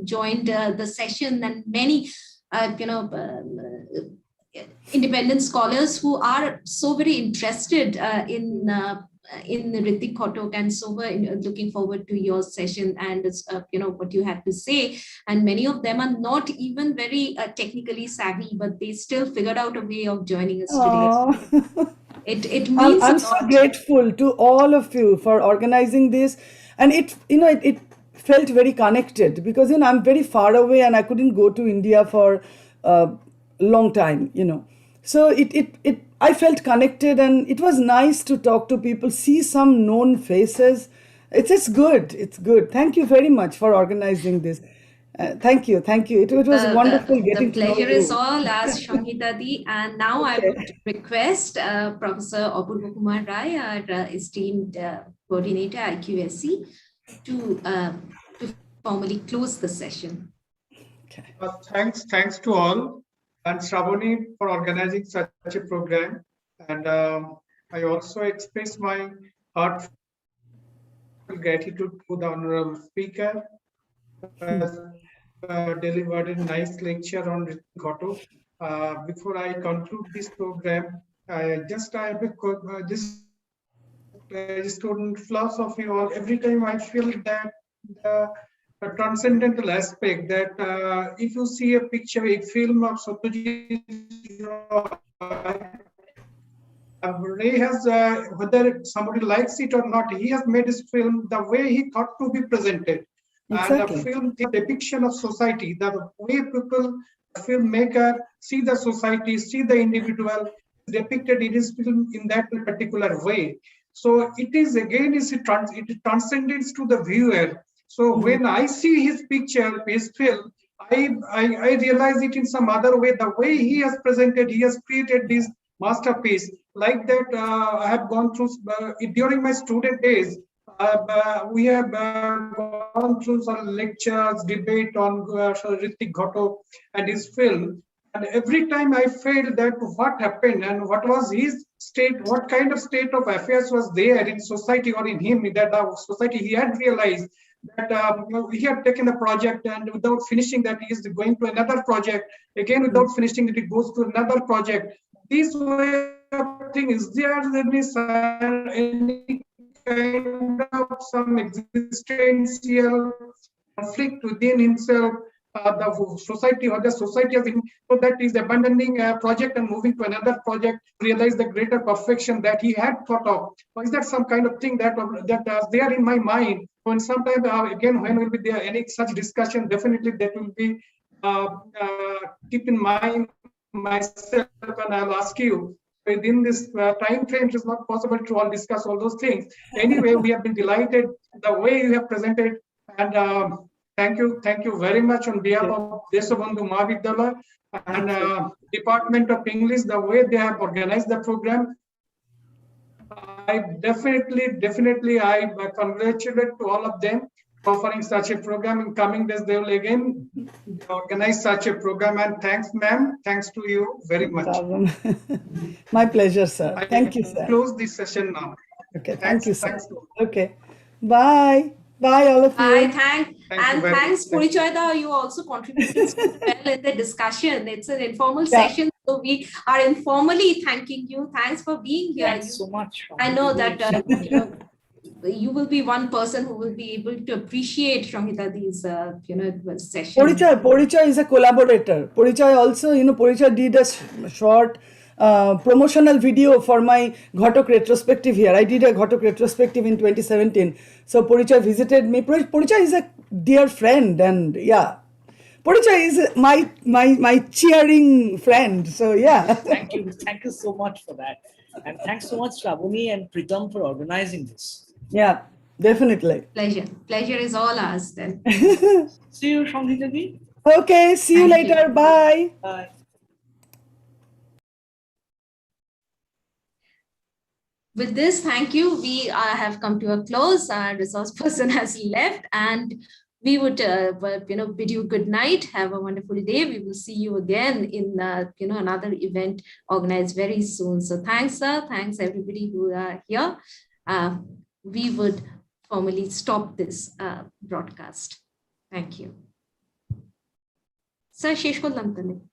joined the session, and many independent scholars who are so very interested in Ritwik Ghatak, and so we're looking forward to your session and what you had to say. And many of them are not even very technically savvy, but they still figured out a way of joining us today. It means I'm a so lot. grateful to all of you for organizing this, and it felt very connected because I'm very far away and I couldn't go to India for a long time, so I felt connected, and it was nice to talk to people, see some known faces. It's good. Thank you very much for organizing this. Thank you. It was wonderful getting The to know pleasure you. is all, as Shangita Di. And now I would request Professor Apurva Kumar Rai, our esteemed coordinator, IQSC, to formally close the session. Thanks to all, and Shravani for organizing such a program. And I also express my heartfelt gratitude to the honorable speaker who has delivered a nice lecture on Ritwik Ghatak. Before I conclude this program, this student philosophy, or every time I feel that the transcendental aspect that if you see a picture, a film of Satyajit Ray has, whether somebody likes it or not, he has made his film the way he thought to be presented. Exactly. And the film, the depiction of society, the way people, the filmmaker see the society, see the individual depicted in his film in that particular way. So it is again, it transcends to the viewer. So when I see his picture, his film, I realize it in some other way. The way he has presented, he has created this masterpiece. Like that, I have gone through during my student days. We have gone through some lectures, debate on Ritwik Ghatak and his film. And every time I felt that what happened and what was his state, what kind of state of affairs was there in society or in him, that the society he had realized that he had taken a project and without finishing that he is going to another project, again without finishing it, it goes to another project. This way of thing, is there any kind of some existential conflict within himself, the society or the society of him, so that he's abandoning a project and moving to another project, realize the greater perfection that he had thought of? Or is that some kind of thing that is there in my mind? When sometime again, when will be there any such discussion, definitely that will be keep in mind myself, and I'll ask you. Within this time frame, it is not possible to all discuss all those things. Anyway, we have been delighted the way you have presented, and thank you very much on behalf of Deshabandhu Mahavidyalaya and Department of English, the way they have organized the program. I definitely, I congratulate to all of them for offering such a program. In coming days, they will again organize such a program. And thanks, ma'am. Thanks to you very much. My pleasure, sir. Thank you, sir. Close this session now. Okay, thank you, sir. Thanks. Okay, bye. Bye, all of you. Thanks, Purichoida. You also contributed so well in the discussion. It's an informal session, so we are informally thanking you. Thanks for being here. Thanks so much. I know that you will be one person who will be able to appreciate Shangita these sessions. Porichoy is a collaborator. Porichoy also, Porichoy did a short promotional video for my Ghatak retrospective here. I did a Ghatak retrospective in 2017. So Porichoy visited me. Porichoy is a dear friend, and Porichoy is my cheering friend. So Thank you so much for that, and thanks so much Shravani and Pritam for organizing this. Yeah, definitely. Pleasure is all ours then. See you, Shangita ji. Okay, see you later. Bye. Bye. With this, thank you. We have come to a close. Our resource person has left, and we would bid you good night. Have a wonderful day. We will see you again in another event organized very soon. So thanks, sir. Thanks everybody who are here. We would formally stop this broadcast. Thank you. Sir, shesh korlam tane.